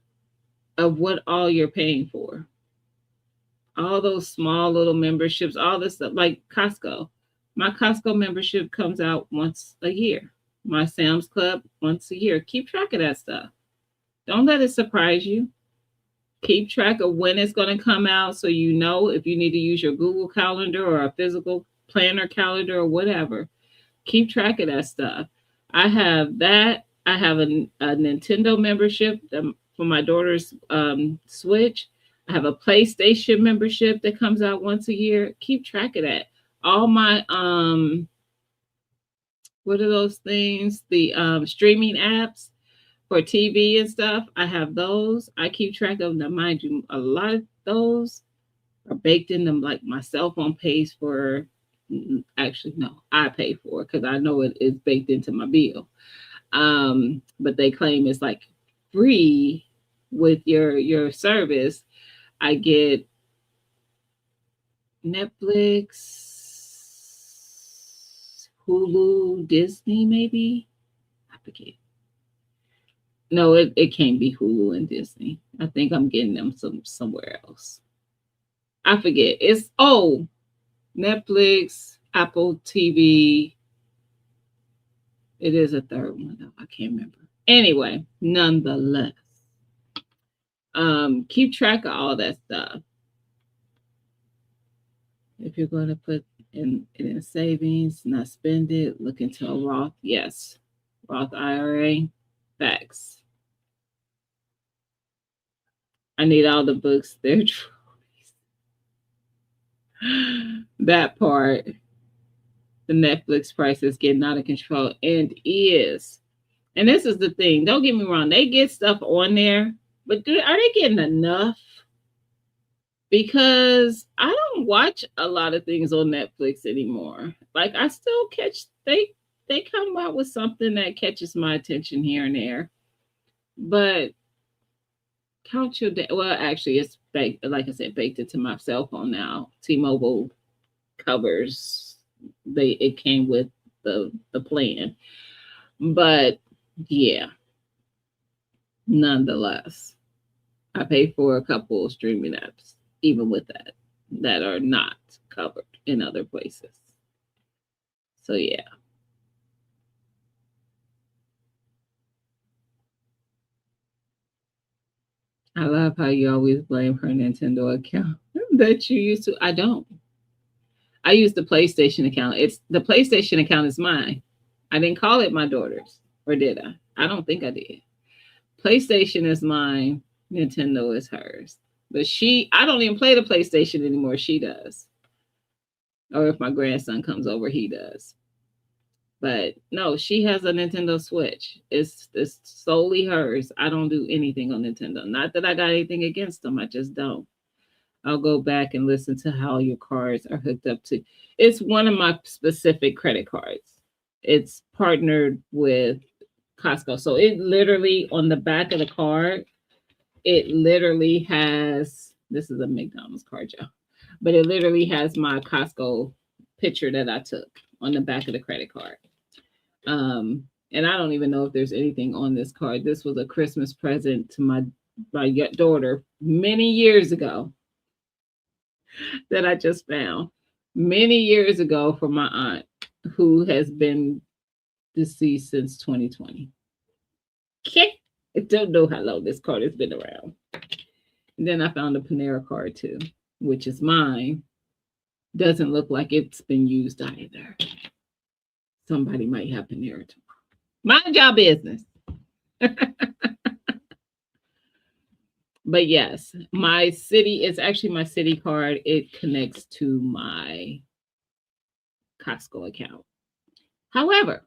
of what all you're paying for. All those small little memberships, all this stuff, like Costco. My Costco membership comes out once a year. My Sam's Club once a year. Keep track of that stuff. Don't let it surprise you. Keep track of when it's going to come out so you know if you need to use your Google Calendar or a physical planner calendar or whatever. Keep track of that stuff. I have that. I have a Nintendo membership for my daughter's Switch. I have a PlayStation membership that comes out once a year. Keep track of that. All my what are those things? The streaming apps for TV and stuff. I have those. I keep track of them. Mind you, a lot of those are baked in them. Like my cell phone pays for. Actually, no, I pay for it because I know it is baked into my bill. But they claim it's like free with your service. I get Netflix, Hulu, Disney, maybe. I forget. No, it can't be Hulu and Disney. I think I'm getting them somewhere else. I forget. It's Netflix, Apple TV. It is a third one though. I can't remember. Anyway, nonetheless, keep track of all that stuff. If you're going to put in savings, not spend it, look into a Roth. Yes, Roth IRA. Facts. I need all the books. They're that part. The Netflix price is getting out of control and is. And this is the thing. Don't get me wrong. They get stuff on there, but are they getting enough? Because I don't watch a lot of things on Netflix anymore. Like I still catch they come out with something that catches my attention here and there. But count your day. Well, actually, it's baked. Like I said, baked into my cell phone now. T-Mobile covers. It came with the plan, but yeah, nonetheless, I pay for a couple of streaming apps, even with that are not covered in other places. So yeah. I love how you always blame her Nintendo account that you used to. I don't. I use the PlayStation account. It's the PlayStation account is mine. I didn't call it my daughter's, or did I? I don't think I did. PlayStation is mine. Nintendo is hers. But I don't even play the PlayStation anymore. She does. Or if my grandson comes over, he does. But no, she has a Nintendo Switch. It's solely hers. I don't do anything on Nintendo. Not that I got anything against them. I just don't. I'll go back and listen to how your cards are hooked up to. It's one of my specific credit cards. It's partnered with Costco. So it literally on the back of the card, it literally has this is a McDonald's card, y'all. But it literally has my Costco picture that I took on the back of the credit card. And I don't even know if there's anything on this card. This was a Christmas present to my daughter many years ago that I just found many years ago from my aunt who has been deceased since 2020. Okay. I don't know how long this card has been around. And then I found a Panera card too, which is mine. Doesn't look like it's been used either. Somebody might have Panera tomorrow. Mind your business. But yes, my city is actually my city card. It connects to my Costco account. However,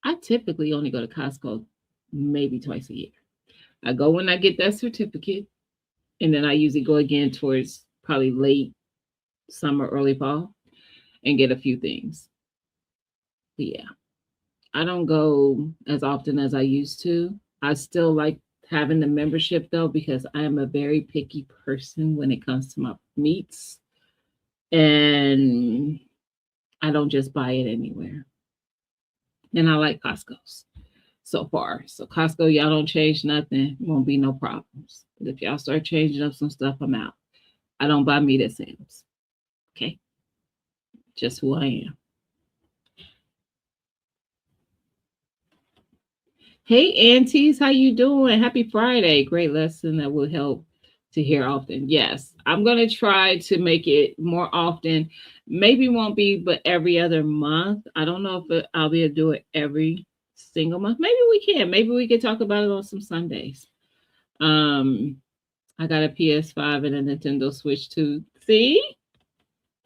I typically only go to Costco maybe twice a year. I go when I get that certificate, and then I usually go again towards probably late summer, early fall, and get a few things. But yeah, I don't go as often as I used to. I still like having the membership though, because I am a very picky person when it comes to my meats. And I don't just buy it anywhere. And I like Costco's so far. So Costco, y'all don't change nothing, won't be no problems. But if y'all start changing up some stuff, I'm out. I don't buy meat at Sam's. Okay. Just who I am. Hey aunties, how you doing? Happy Friday. Great lesson that will help to hear often. Yes, I'm going to try to make it more often. Maybe won't be, but every other month. I don't know if I'll be able to do it every single month. Maybe we can. Maybe we can talk about it on some Sundays. Um, I got a PS5 and a Nintendo Switch too. See?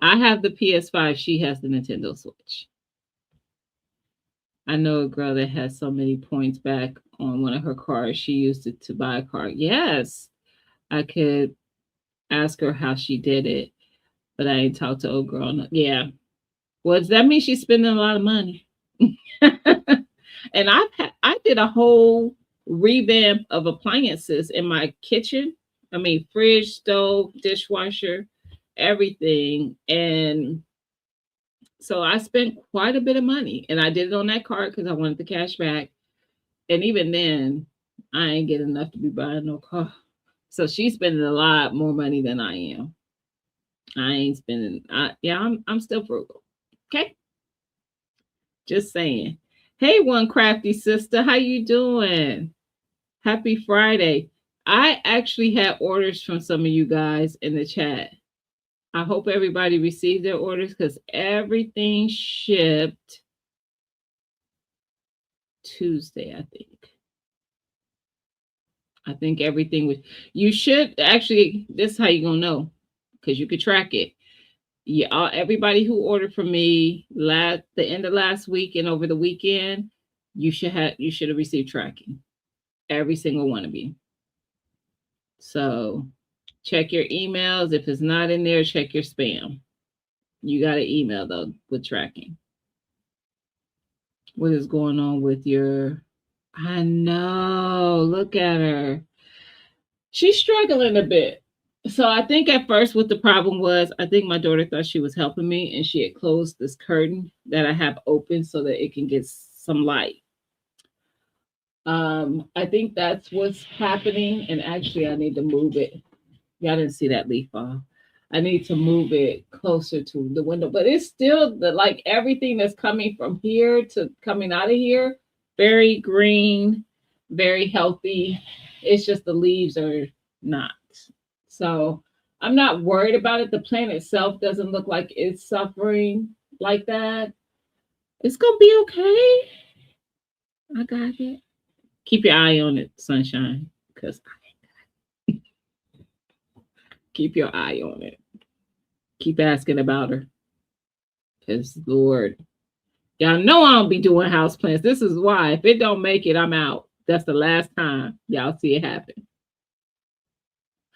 I have the PS5. She has the Nintendo Switch. I know a girl that has so many points back on one of her cards. She used it to buy a car. Yes, I could ask her how she did it, but I ain't talked to old girl. No. Yeah. Well, does that mean she's spending a lot of money? And I did a whole revamp of appliances in my kitchen. I mean, fridge, stove, dishwasher, everything. And so I spent quite a bit of money, and I did it on that card because I wanted the cash back. And even then, I ain't get enough to be buying no car. So she's spending a lot more money than I am. I ain't spending. I'm still frugal. Okay, just saying. Hey, one crafty sister, how you doing? Happy Friday. I actually had orders from some of you guys in the chat. I hope everybody received their orders because everything shipped Tuesday, I think. I think everything was. You should actually. This is how you're gonna know, because you could track it. Yeah, everybody who ordered from me the end of last week and over the weekend, you should have received tracking. Every single one of you. So check your emails. If it's not in there, check your spam. You got an email though with tracking. What is going on with your? I know. Look at her. She's struggling a bit. So I think at first what the problem was, I think my daughter thought she was helping me and she had closed this curtain that I have open so that it can get some light. I think that's what's happening. And actually I need to move it. Y'all didn't see that leaf fall. I need to move it closer to the window, but it's still like everything that's coming from here to coming out of here, very green, very healthy. It's just the leaves are not. So I'm not worried about it. The plant itself doesn't look like it's suffering like that. It's gonna be okay. I got it. Keep your eye on it, sunshine, because keep your eye on it. Keep asking about her. Because Lord, y'all know I don't be doing house plants. This is why. If it don't make it, I'm out. That's the last time y'all see it happen.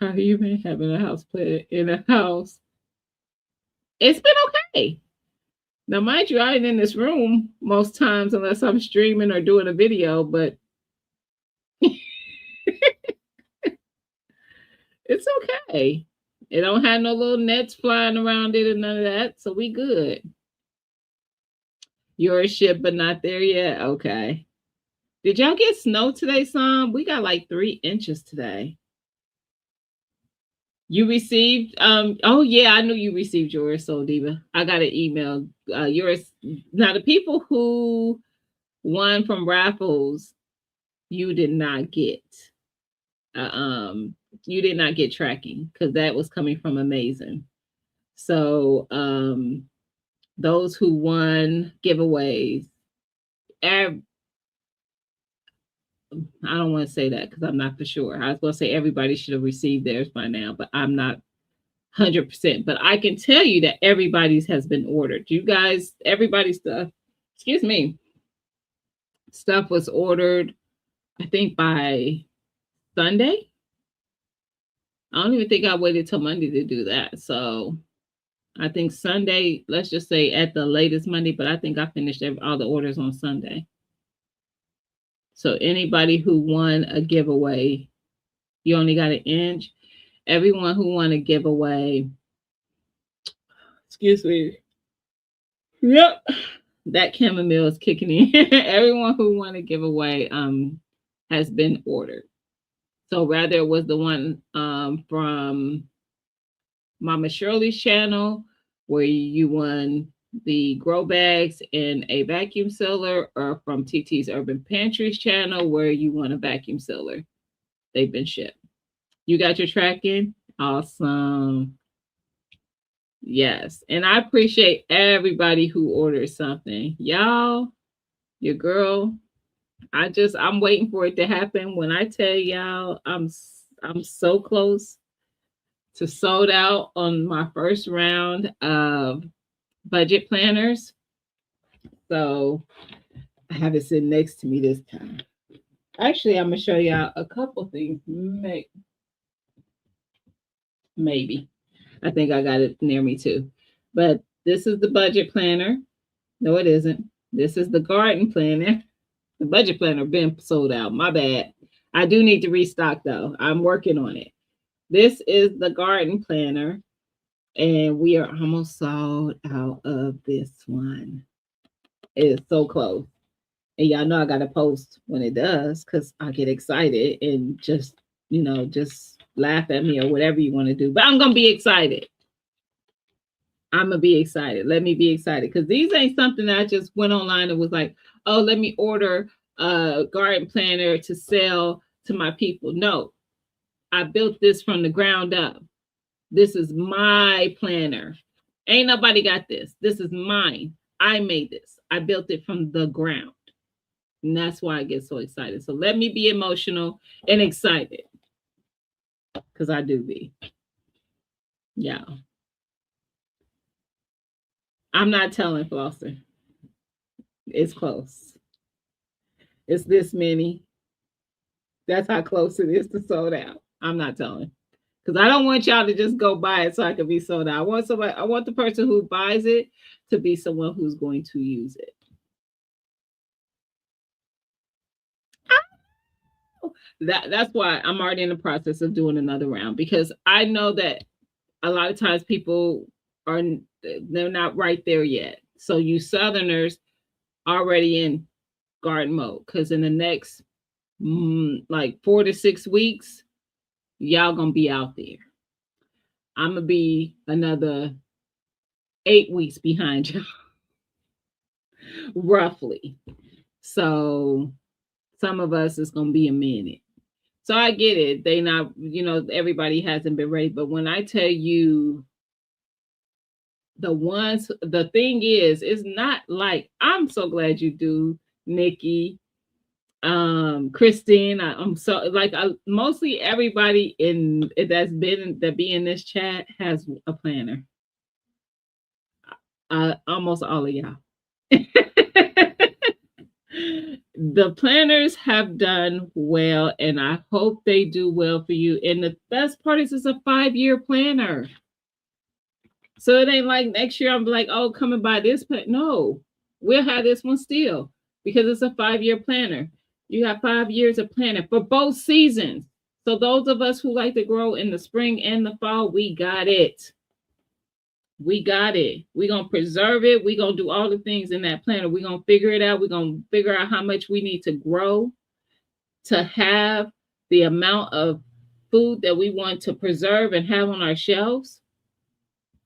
How you been having a house plant in a house? It's been okay. Now, mind you, I ain't in this room most times unless I'm streaming or doing a video, but it's okay. It don't have no little nets flying around it and none of that, so we good. Your ship, but not there yet. Okay. Did y'all get snow today, Sam? We got like 3 inches today. You received oh yeah, I knew you received yours, Soul Diva. I got an email. Yours now the people who won from raffles, you did not get you did not get tracking because that was coming from Amazing. So those who won giveaways, I don't want to say that because I'm not for sure. I was going to say everybody should have received theirs by now, but I'm not 100%. But I can tell you that everybody's has been ordered. You guys, everybody's stuff, excuse me, stuff was ordered, I think by Sunday. I don't even think I waited till Monday to do that. So I think Sunday, let's just say at the latest Monday, but I think I finished all the orders on Sunday. So anybody who won a giveaway, you only got an inch. Everyone who won a giveaway, excuse me. Yep, that chamomile is kicking in. Everyone who won a giveaway has been ordered. So rather it was the one from Mama Shirley's channel where you won the grow bags and a vacuum sealer, or from TT's Urban Pantries channel where you won a vacuum sealer. They've been shipped. You got your tracking? Awesome. Yes. And I appreciate everybody who ordered something. Y'all, your girl, I'm waiting for it to happen. When I tell y'all I'm so close to sold out on my first round of budget planners. So I have it sitting next to me this time. Actually, I'm gonna show y'all a couple things. Maybe. I think I got it near me too. But this is the budget planner. No, it isn't. This is the garden planner. The budget planner been sold out. My bad. I do need to restock though. I'm working on it. This is the garden planner, and we are almost sold out of this one. It is so close. And y'all know I got to post when it does because I get excited and just, just laugh at me or whatever you want to do. But I'm going to be excited. I'm going to be excited. Let me be excited because these ain't something that I just went online and was like, oh, let me order a garden planner to sell to my people. No, I built this from the ground up. This is my planner. Ain't nobody got this. This is mine. I made this. I built it from the ground. And that's why I get so excited. So let me be emotional and excited. Because I do be. Yeah. I'm not telling Flosser. It's close. It's this many. That's how close it is to sold out. I'm not telling. Because I don't want y'all to just go buy it so I can be sold out. I want the person who buys it to be someone who's going to use it. That's why I'm already in the process of doing another round, because I know that a lot of times people are they're not right there yet. So you Southerners already in garden mode, because in the next like 4 to 6 weeks, y'all gonna be out there. I'm gonna be another 8 weeks behind y'all, roughly. So some of us is gonna be a minute. So I get it. They not, everybody hasn't been ready. But when I tell you the thing is, it's not like, I'm so glad you do, Nikki, Christine. I'm so like, mostly everybody that be in this chat has a planner. Almost all of y'all. The planners have done well, and I hope they do well for you. And the best part is it's a 5-year planner. So it ain't like next year I'm like, oh, come and buy this plan. No, we'll have this one still, because it's a 5-year planner. You have 5 years of planning for both seasons. So those of us who like to grow in the spring and the fall, we got it. We got it. We're going to preserve it. We're going to do all the things in that planner. We're going to figure it out. We're going to figure out how much we need to grow to have the amount of food that we want to preserve and have on our shelves.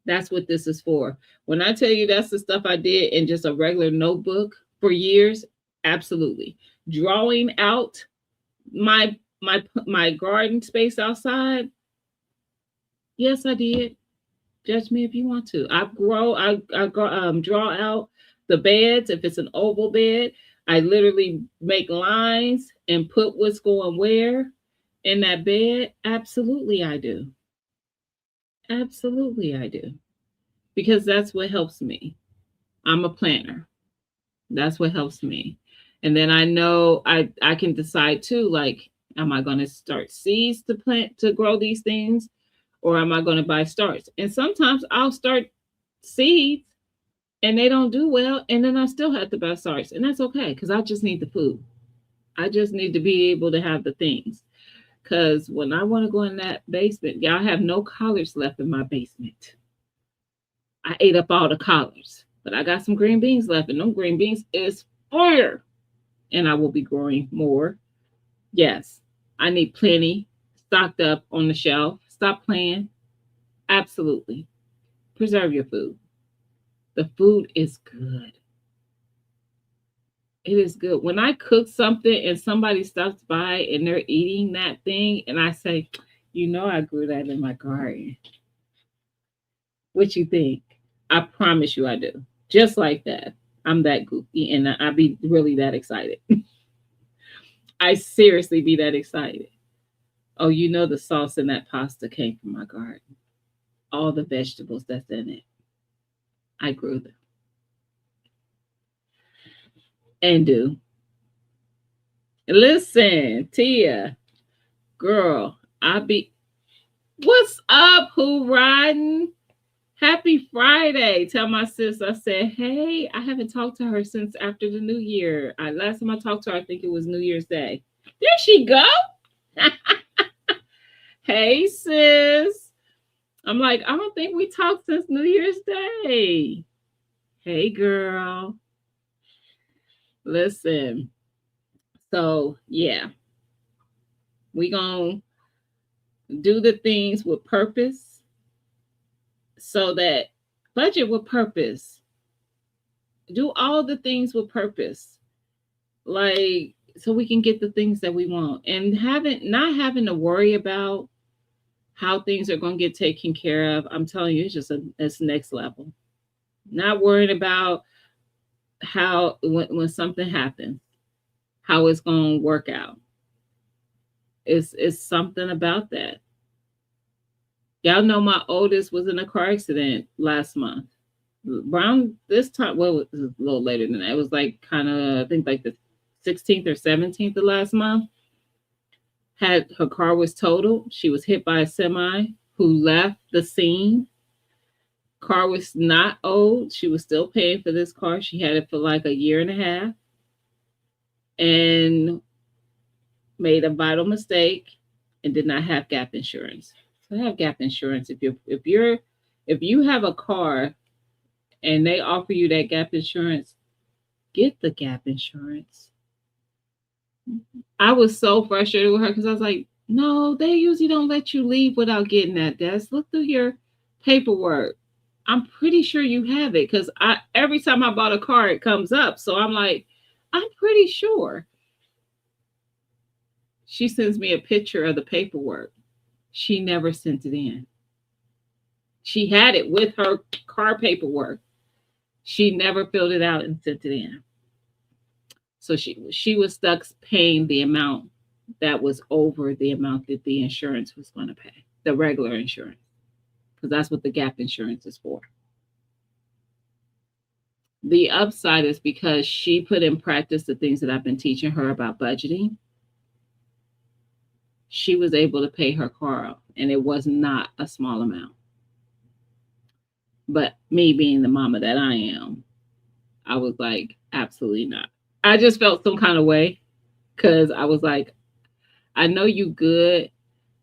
That's what this is for. When I tell you that's the stuff I did in just a regular notebook for years, absolutely. Drawing out my garden space outside, yes, I did. Judge me if you want to. I draw out the beds. If it's an oval bed, I literally make lines and put what's going where in that bed. Absolutely, I do. Absolutely, I do. Because that's what helps me. I'm a planner. That's what helps me. And then I know I can decide too, like, am I going to start seeds to plant to grow these things? Or am I going to buy starts? And sometimes I'll start seeds and they don't do well. And then I still have to buy starts. And that's okay, because I just need the food. I just need to be able to have the things. Because when I want to go in that basement, y'all have no collards left in my basement. I ate up all the collards. But I got some green beans left. And them green beans is fire. And I will be growing more. Yes, I need plenty stocked up on the shelf. Stop playing. Absolutely. Preserve your food. The food is good. It is good. When I cook something and somebody stops by and they're eating that thing, and I say, I grew that in my garden. What you think? I promise you I do. Just like that. I'm that goofy, and I be really that excited. I seriously be that excited. Oh, the sauce in that pasta came from my garden. All the vegetables that's in it, I grew them. And do. Listen, Tia, girl, what's up, who riding? Happy Friday. Tell my sis I said, hey, I haven't talked to her since after the new year. Last time I talked to her, I think it was New Year's Day. There she go. Hey, sis. I'm like, I don't think we talked since New Year's Day. Hey, girl. Listen. So, yeah. We gonna do the things with purpose, so that budget with purpose. Do all the things with purpose. Like, so we can get the things that we want, and not having to worry about how things are going to get taken care of. I'm telling you, it's next level. Not worrying about how when something happens, how it's going to work out. It's something about that. Y'all know my oldest was in a car accident last month. around this time, well, it was a little later than that. It was like kind of, I think like the 16th or 17th of last month. Had her car was totaled. She was hit by a semi who left the scene. Car was not old. She was still paying for this car. She had it for like a year and a half and made a vital mistake and did not have gap insurance. So have gap insurance if you have a car and they offer you that gap insurance, get the gap insurance. I was so frustrated with her because I was like, no, they usually don't let you leave without getting that. Desk. Look through your paperwork. I'm pretty sure you have it because I every time I bought a car, it comes up. So I'm like, I'm pretty sure. She sends me a picture of the paperwork. She never sent it in. She had it with her car paperwork. She never filled it out and sent it in. So she was stuck paying the amount that was over the amount that the insurance was going to pay, the regular insurance, because that's what the gap insurance is for. The upside is because she put in practice the things that I've been teaching her about budgeting. She was able to pay her car off, and it was not a small amount. But me being the mama that I am, I was like, absolutely not. I just felt some kind of way because I was like, I know you good,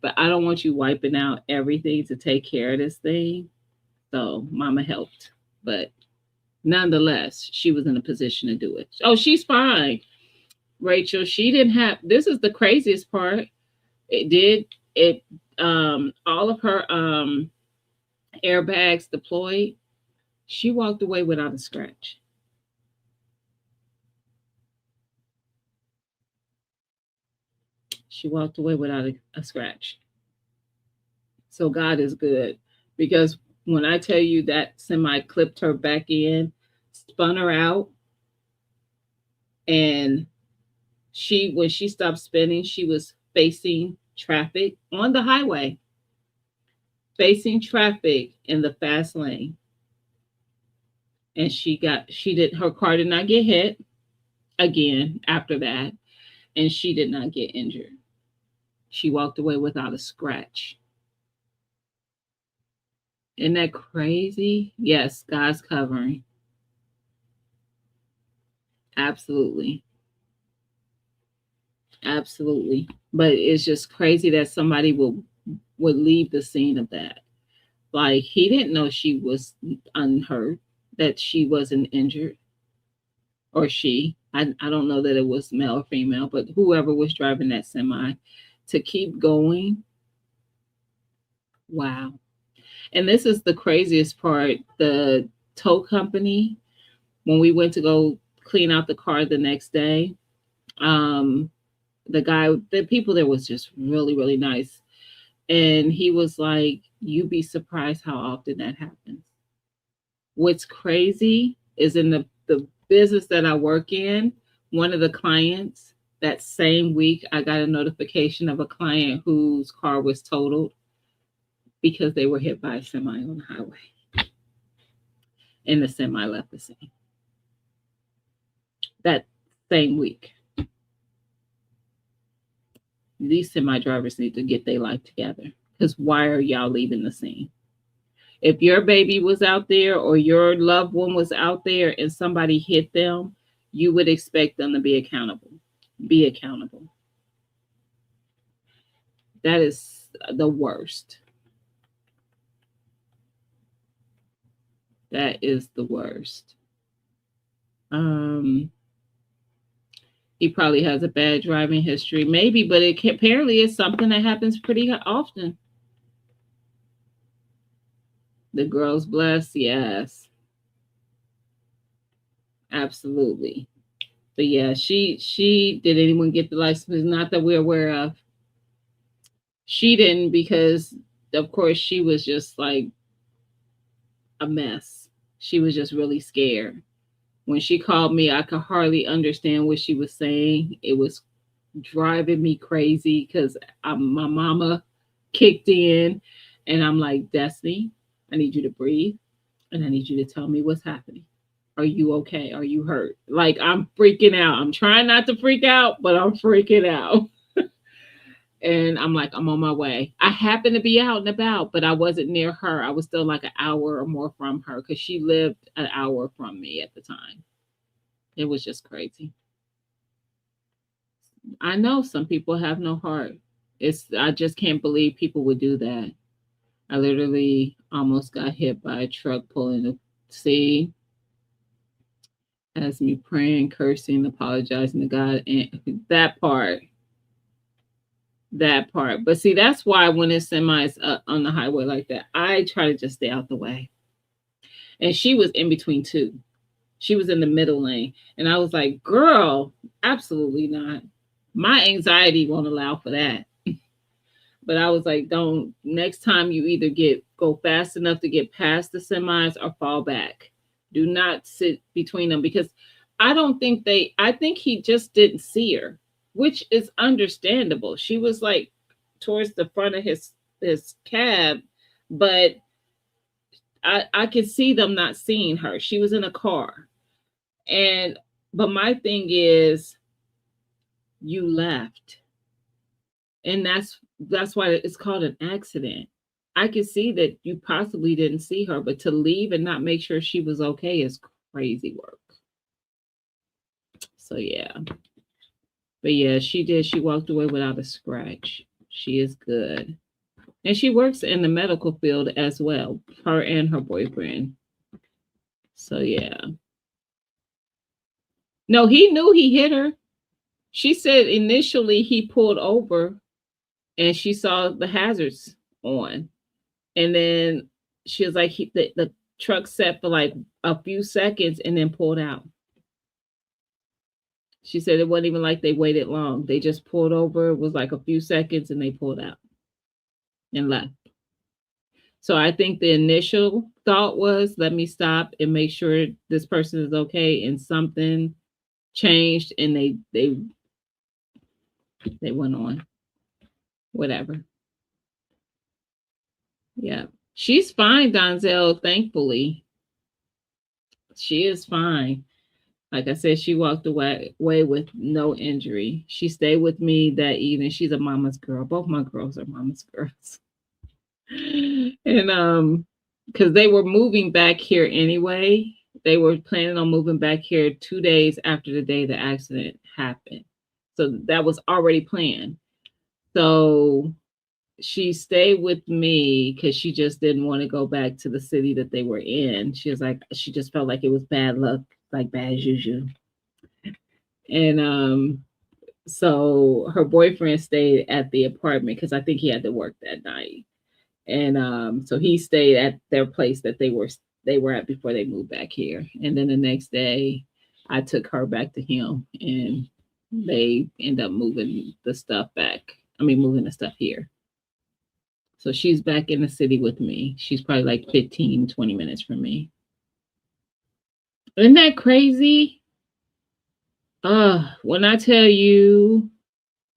but I don't want you wiping out everything to take care of this thing. So mama helped. But nonetheless, she was in a position to do it. Oh, she's fine. Rachel, she didn't have, this is the craziest part. It all of her airbags deployed. She walked away without a scratch. She walked away without a scratch. So God is good because when I tell you that semi clipped her back in, spun her out, and when she stopped spinning, she was facing traffic on the highway, facing traffic in the fast lane. And her car did not get hit again after that, and she did not get injured. She walked away without a scratch. Isn't that crazy? Yes, God's covering. Absolutely. Absolutely. But it's just crazy that somebody would leave the scene of that. Like he didn't know she was unhurt, that she wasn't injured. Or she. I don't know that it was male or female, but whoever was driving that semi to keep going. Wow. And this is the craziest part. The tow company, when we went to go clean out the car the next day, the people there was just really, really nice. And he was like, you'd be surprised how often that happens. What's crazy is in the business that I work in, one of the clients, that same week, I got a notification of a client whose car was totaled because they were hit by a semi on the highway. And the semi left the scene. That same week. These semi drivers need to get their life together. Because why are y'all leaving the scene? If your baby was out there or your loved one was out there and somebody hit them, you would expect them to be accountable. Be accountable. That is the worst. That is the worst. He probably has a bad driving history, maybe, but apparently it's something that happens pretty often. The girl's blessed, yes, absolutely. But yeah, she did anyone get the license? Not that we're aware of. She didn't because, of course, she was just like a mess. She was just really scared. When she called me, I could hardly understand what she was saying. It was driving me crazy because my mama kicked in, and I'm like, Destiny, I need you to breathe. and I need you to tell me what's happening. Are you okay? Are you hurt? Like, I'm freaking out. I'm trying not to freak out, but I'm freaking out. And I'm like, I'm on my way. I happened to be out and about, but I wasn't near her. I was still like an hour or more from her because she lived an hour from me at the time. It was just crazy. I know some people have no heart. I just can't believe people would do that. I literally almost got hit by a truck pulling the sea, as me praying, cursing, apologizing to God, and that part, that part. But see, that's why when it's semis on the highway like that, I try to just stay out the way. And she was in between two. She was in the middle lane, and I was like, "Girl, absolutely not. My anxiety won't allow for that." But I was like, "Don't. Next time you either go fast enough to get past the semis or fall back. Do not sit between them because I don't think they. I think he just didn't see her, which is understandable. She was like towards the front of his cab, but I could see them not seeing her. She was in a car, and but my thing is, you left, and that's why it's called an accident. I could see that you possibly didn't see her, but to leave and not make sure she was okay is crazy work. So yeah. But yeah, she did. She walked away without a scratch. She is good. And she works in the medical field as well, her and her boyfriend. So yeah. No, he knew he hit her. She said initially he pulled over and she saw the hazards on. And then she was like, the truck set for like a few seconds and then pulled out. She said it wasn't even like they waited long. They just pulled over. It was like a few seconds and they pulled out and left. So I think the initial thought was, let me stop and make sure this person is okay. And something changed and they went on. Whatever. Yeah. She's fine, Donzel, thankfully. She is fine. Like I said, she walked away with no injury. She stayed with me that evening. She's a mama's girl. Both my girls are mama's girls. And because they were moving back here anyway. They were planning on moving back here 2 days after the day the accident happened. So that was already planned. So she stayed with me because she just didn't want to go back to the city that they were in. She was like, she just felt like it was bad luck, like bad juju. And so her boyfriend stayed at the apartment because I think he had to work that night. And so he stayed at their place that they were at before they moved back here. And then the next day I took her back to him and they end up moving the stuff back. I mean moving the stuff here. So she's back in the city with me. She's probably like 15, 20 minutes from me. Isn't that crazy? When I tell you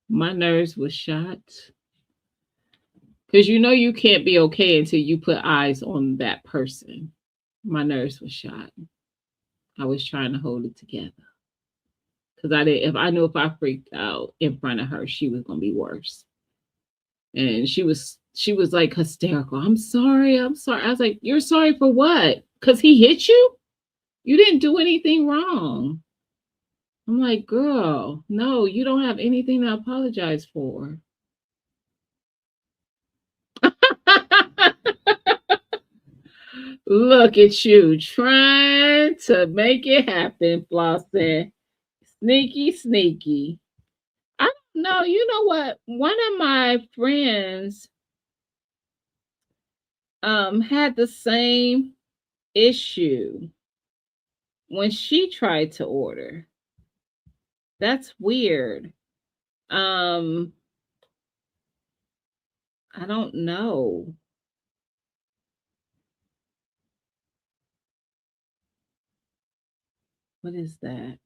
my nerves was shot. Because you know you can't be okay until you put eyes on that person. My nerves was shot. I was trying to hold it together. Because I knew if I freaked out in front of her, she was gonna be worse. And she was like hysterical. I'm sorry, I'm sorry. I was like, you're sorry for what? Because he hit you? You didn't do anything wrong. I'm like, girl, no, you don't have anything to apologize for. Look at you trying to make it happen, Flossie. Sneaky, sneaky. I don't know. You know what? One of my friends had the same issue when she tried to order. That's weird. Um, I don't know. What is that?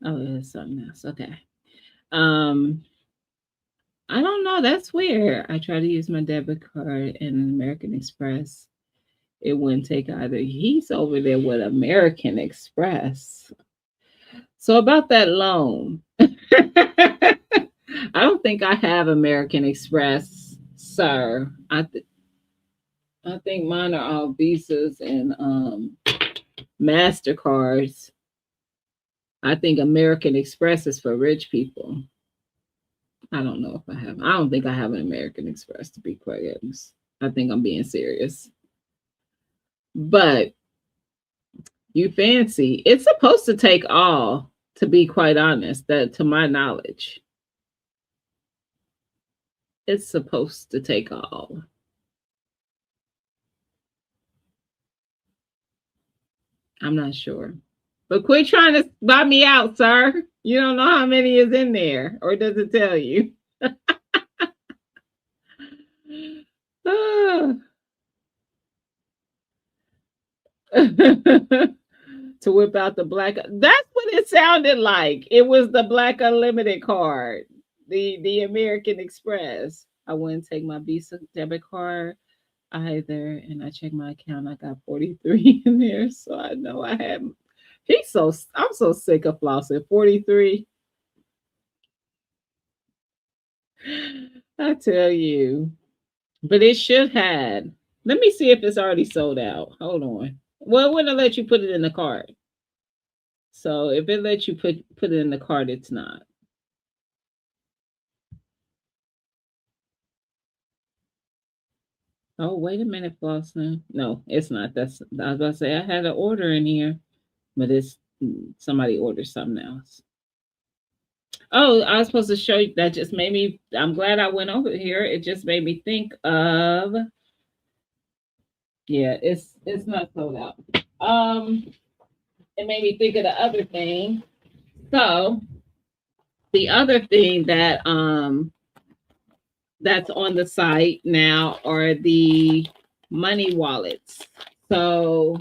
Oh, it's something else. Okay. Um, I don't know. That's weird. I try to use my debit card in American Express. It wouldn't take either. He's over there with American Express. So about that loan, I don't think I have American Express, sir. I think mine are all Visas and Mastercards. I think American Express is for rich people. I don't know if I have. I don't think I have an American Express, to be quite honest. I think I'm being serious. But you fancy. It's supposed to take all, to be quite honest, that to my knowledge. It's supposed to take all. I'm not sure. But quit trying to buy me out, sir. You don't know how many is in there, or does it tell you? To whip out the black. That's what it sounded like. It was the Black Unlimited card, the American Express. I wouldn't take my Visa debit card either, and I checked my account. I got 43 in there, so I know I had. I'm so sick of flossing. 43. I tell you, but it should have. Let me see if it's already sold out. Hold on. Well, it wouldn't let you put it in the cart. So if it lets you put it in the cart, it's not. Oh, wait a minute, Flossin. No, it's not. That's I was about to say I had an order in here, but it's somebody ordered something else. Oh, I was supposed to show you that just made me I'm glad I went over here. It just made me think of yeah, it's not sold out. It made me think of the other thing. So the other thing that's on the site now are the money wallets. So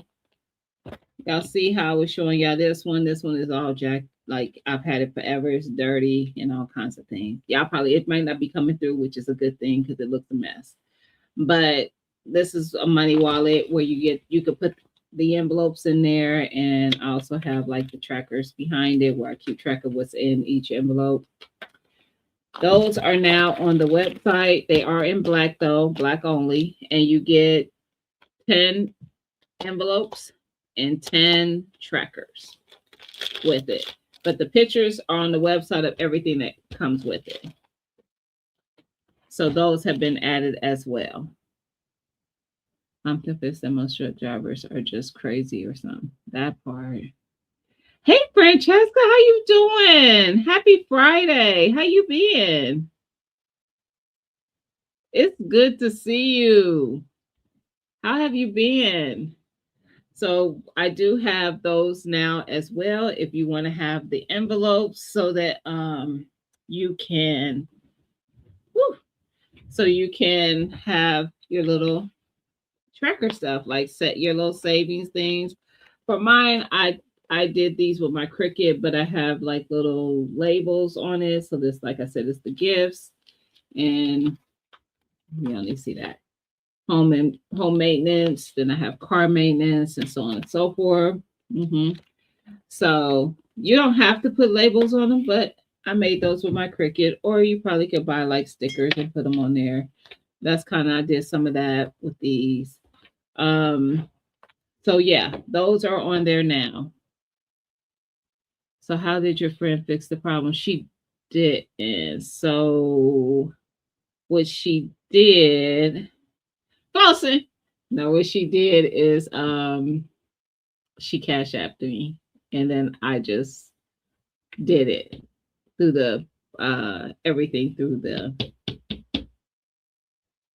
y'all see how I was showing y'all this one. This one is all jacked. Like I've had it forever. It's dirty and all kinds of things. Y'all probably it might not be coming through, which is a good thing because it looks a mess. But this is a money wallet where you could put the envelopes in there, and I also have like the trackers behind it where I keep track of what's in each envelope. Those are now on the website. They are in black though, black only, and you get 10 envelopes and 10 trackers with it. But the pictures are on the website of everything that comes with it. So those have been added as well. I'm convinced that most truck drivers are just crazy or something. That part. Hey Francesca, how you doing? Happy Friday. How you been? It's good to see you. How have you been? So I do have those now as well. If you want to have the envelopes so that you can whew, so you can have your little tracker stuff, like set your little savings things. For mine, I did these with my Cricut, but I have like little labels on it. So this, like I said, is the gifts, and you only see that home maintenance. Then I have car maintenance and so on and so forth. hmm So you don't have to put labels on them, but I made those with my Cricut, or you probably could buy like stickers and put them on there. That's kind of I did some of that with these. Um, so yeah, those are on there now. So how did your friend fix the problem? She didn't. So what she did, Dawson. No, what she did is she cash apped me, and then I just did it through the everything through the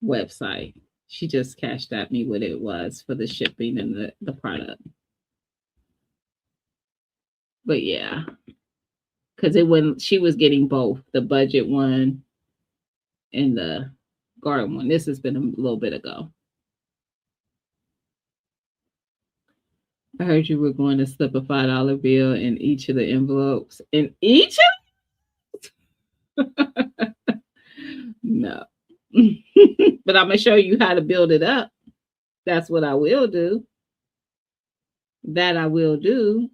website. She just cashed at me what it was for the shipping and the product. But yeah, because it when she was getting both the budget one and the garden one. This has been a little bit ago. I heard you were going to slip a $5 bill in each of the envelopes. In each of no. But I'm gonna show you how to build it up. That's what I will do. That I will do.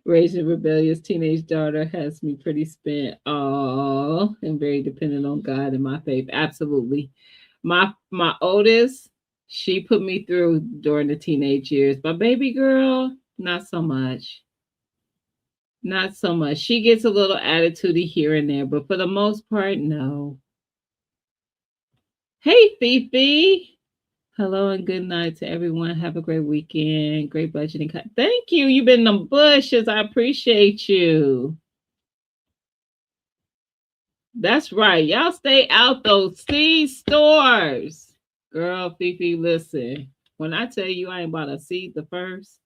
Raising rebellious teenage daughter has me pretty spent. Oh, and very dependent on God and my faith. Absolutely. My oldest, she put me through during the teenage years. My baby girl, not so much. Not so much. She gets a little attitude here and there, but for the most part, no. Hey, Fifi. Hello and good night to everyone. Have a great weekend. Great budgeting. Thank you. You've been in the bushes. I appreciate you. That's right. Y'all stay out those seed stores. Girl, Fifi, listen. When I tell you I ain't bought a seed the first,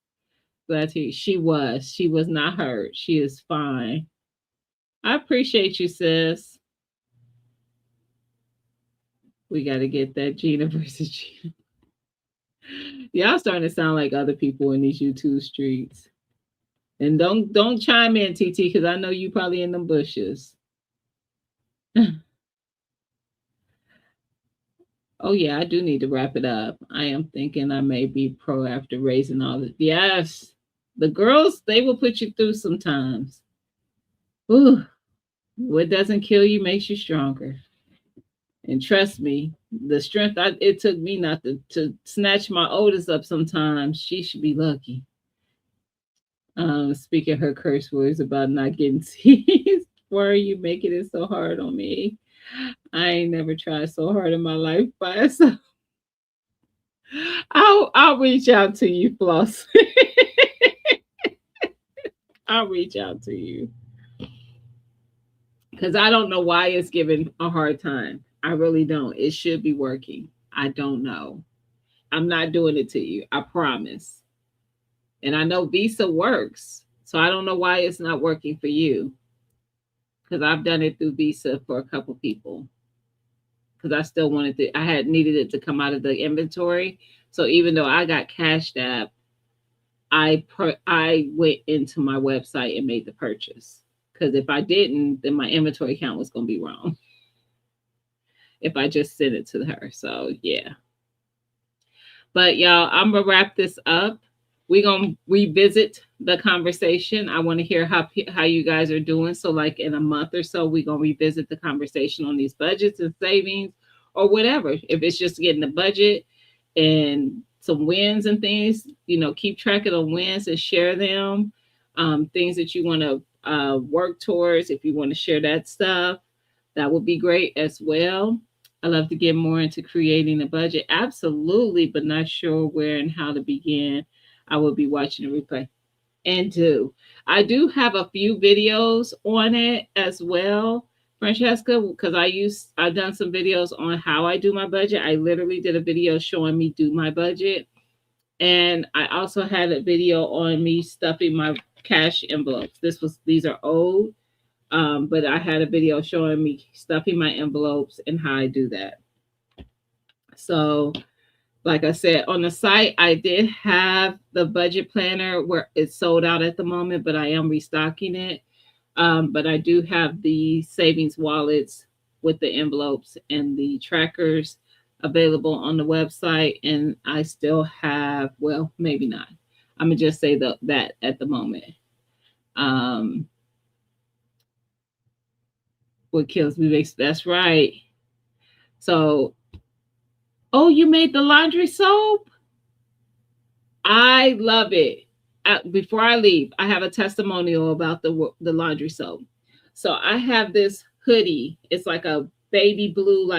glad to you. She was. She was not hurt. She is fine. I appreciate you, sis. We got to get that Gina versus Gina. Y'all starting to sound like other people in these YouTube streets. And don't chime in, TT, because I know you probably in them bushes. Oh yeah, I do need to wrap it up. I am thinking I may be pro after raising all the yes. The girls, they will put you through sometimes. Ooh, what doesn't kill you makes you stronger. And trust me, the strength it took me not to snatch my oldest up sometimes. She should be lucky. Speaking her curse words about not getting teased. Why are you making it so hard on me? I ain't never tried so hard in my life by myself. I'll reach out to you, Floss. I'll reach out to you. Because I don't know why it's giving a hard time. I really don't. It should be working. I don't know. I'm not doing it to you. I promise. And I know Visa works. So I don't know why it's not working for you. Because I've done it through Visa for a couple people. Because I still wanted to, I had needed it to come out of the inventory. So even though I got Cash App, I went into my website and made the purchase. Because if I didn't, then my inventory count was going to be wrong. If I just sent it to her. So yeah. But y'all, I'm gonna wrap this up. We're gonna revisit the conversation. I want to hear how you guys are doing. So like in a month or so, we're gonna revisit the conversation on these budgets and savings or whatever. If it's just getting the budget and some wins and things, keep track of the wins and share them. Things that you want to work towards. If you want to share that stuff, that would be great as well. I love to get more into creating a budget. Absolutely, but not sure where and how to begin. I will be watching a replay. And I do have a few videos on it as well, Francesca, because I've done some videos on how I do my budget. I literally did a video showing me do my budget. And I also had a video on me stuffing my cash envelopes. These are old. But I had a video showing me stuffing my envelopes and how I do that. So, like I said, on the site, I did have the budget planner where it's sold out at the moment, but I am restocking it. But I do have the savings wallets with the envelopes and the trackers available on the website. And I still have, well, maybe not. I'm going to just say that at the moment. What kills me makes, that's right. So, oh, you made the laundry soap? I love it. Before I leave, I have a testimonial about the laundry soap. So I have this hoodie. It's like a baby blue,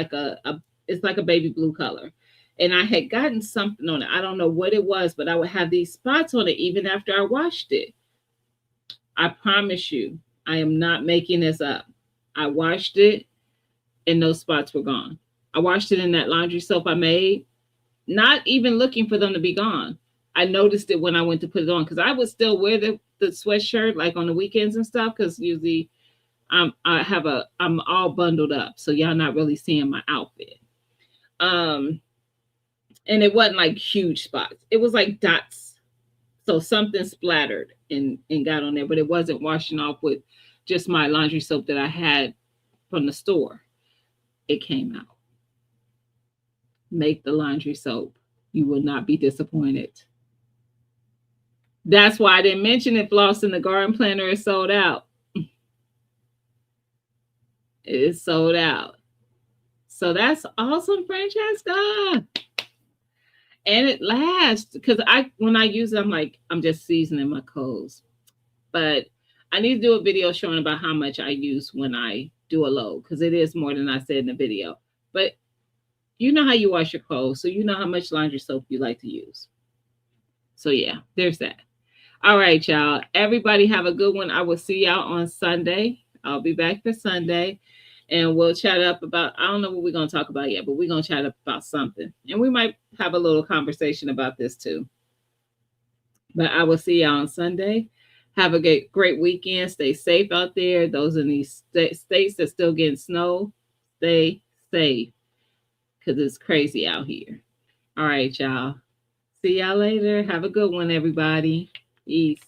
it's like a baby blue color. And I had gotten something on it. I don't know what it was, but I would have these spots on it even after I washed it. I promise you, I am not making this up. I washed it and those spots were gone. I washed it in that laundry soap I made, not even looking for them to be gone. I noticed it when I went to put it on because I would still wear the sweatshirt like on the weekends and stuff because usually I'm all bundled up, so y'all not really seeing my outfit. And it wasn't like huge spots. It was like dots. So something splattered and got on there, but it wasn't washing off with just my laundry soap that I had from the store. It came out. Make the laundry soap. You will not be disappointed. That's why I didn't mention it. Floss in the Garden Planner is sold out. It is sold out. So that's awesome, Francesca. And it lasts because when I use it, I'm like, I'm just seasoning my coals. But I need to do a video showing about how much I use when I do a load because it is more than I said in the video. But you know how you wash your clothes, so you know how much laundry soap you like to use. So yeah, there's that. All right, y'all. Everybody have a good one. I will see y'all on Sunday. I'll be back for Sunday. And we'll chat up about, I don't know what we're going to talk about yet, but we're going to chat up about something. And we might have a little conversation about this too. But I will see y'all on Sunday. Have a great weekend. Stay safe out there. Those in these states that still getting snow, stay safe because it's crazy out here. All right, y'all. See y'all later. Have a good one, everybody. Peace.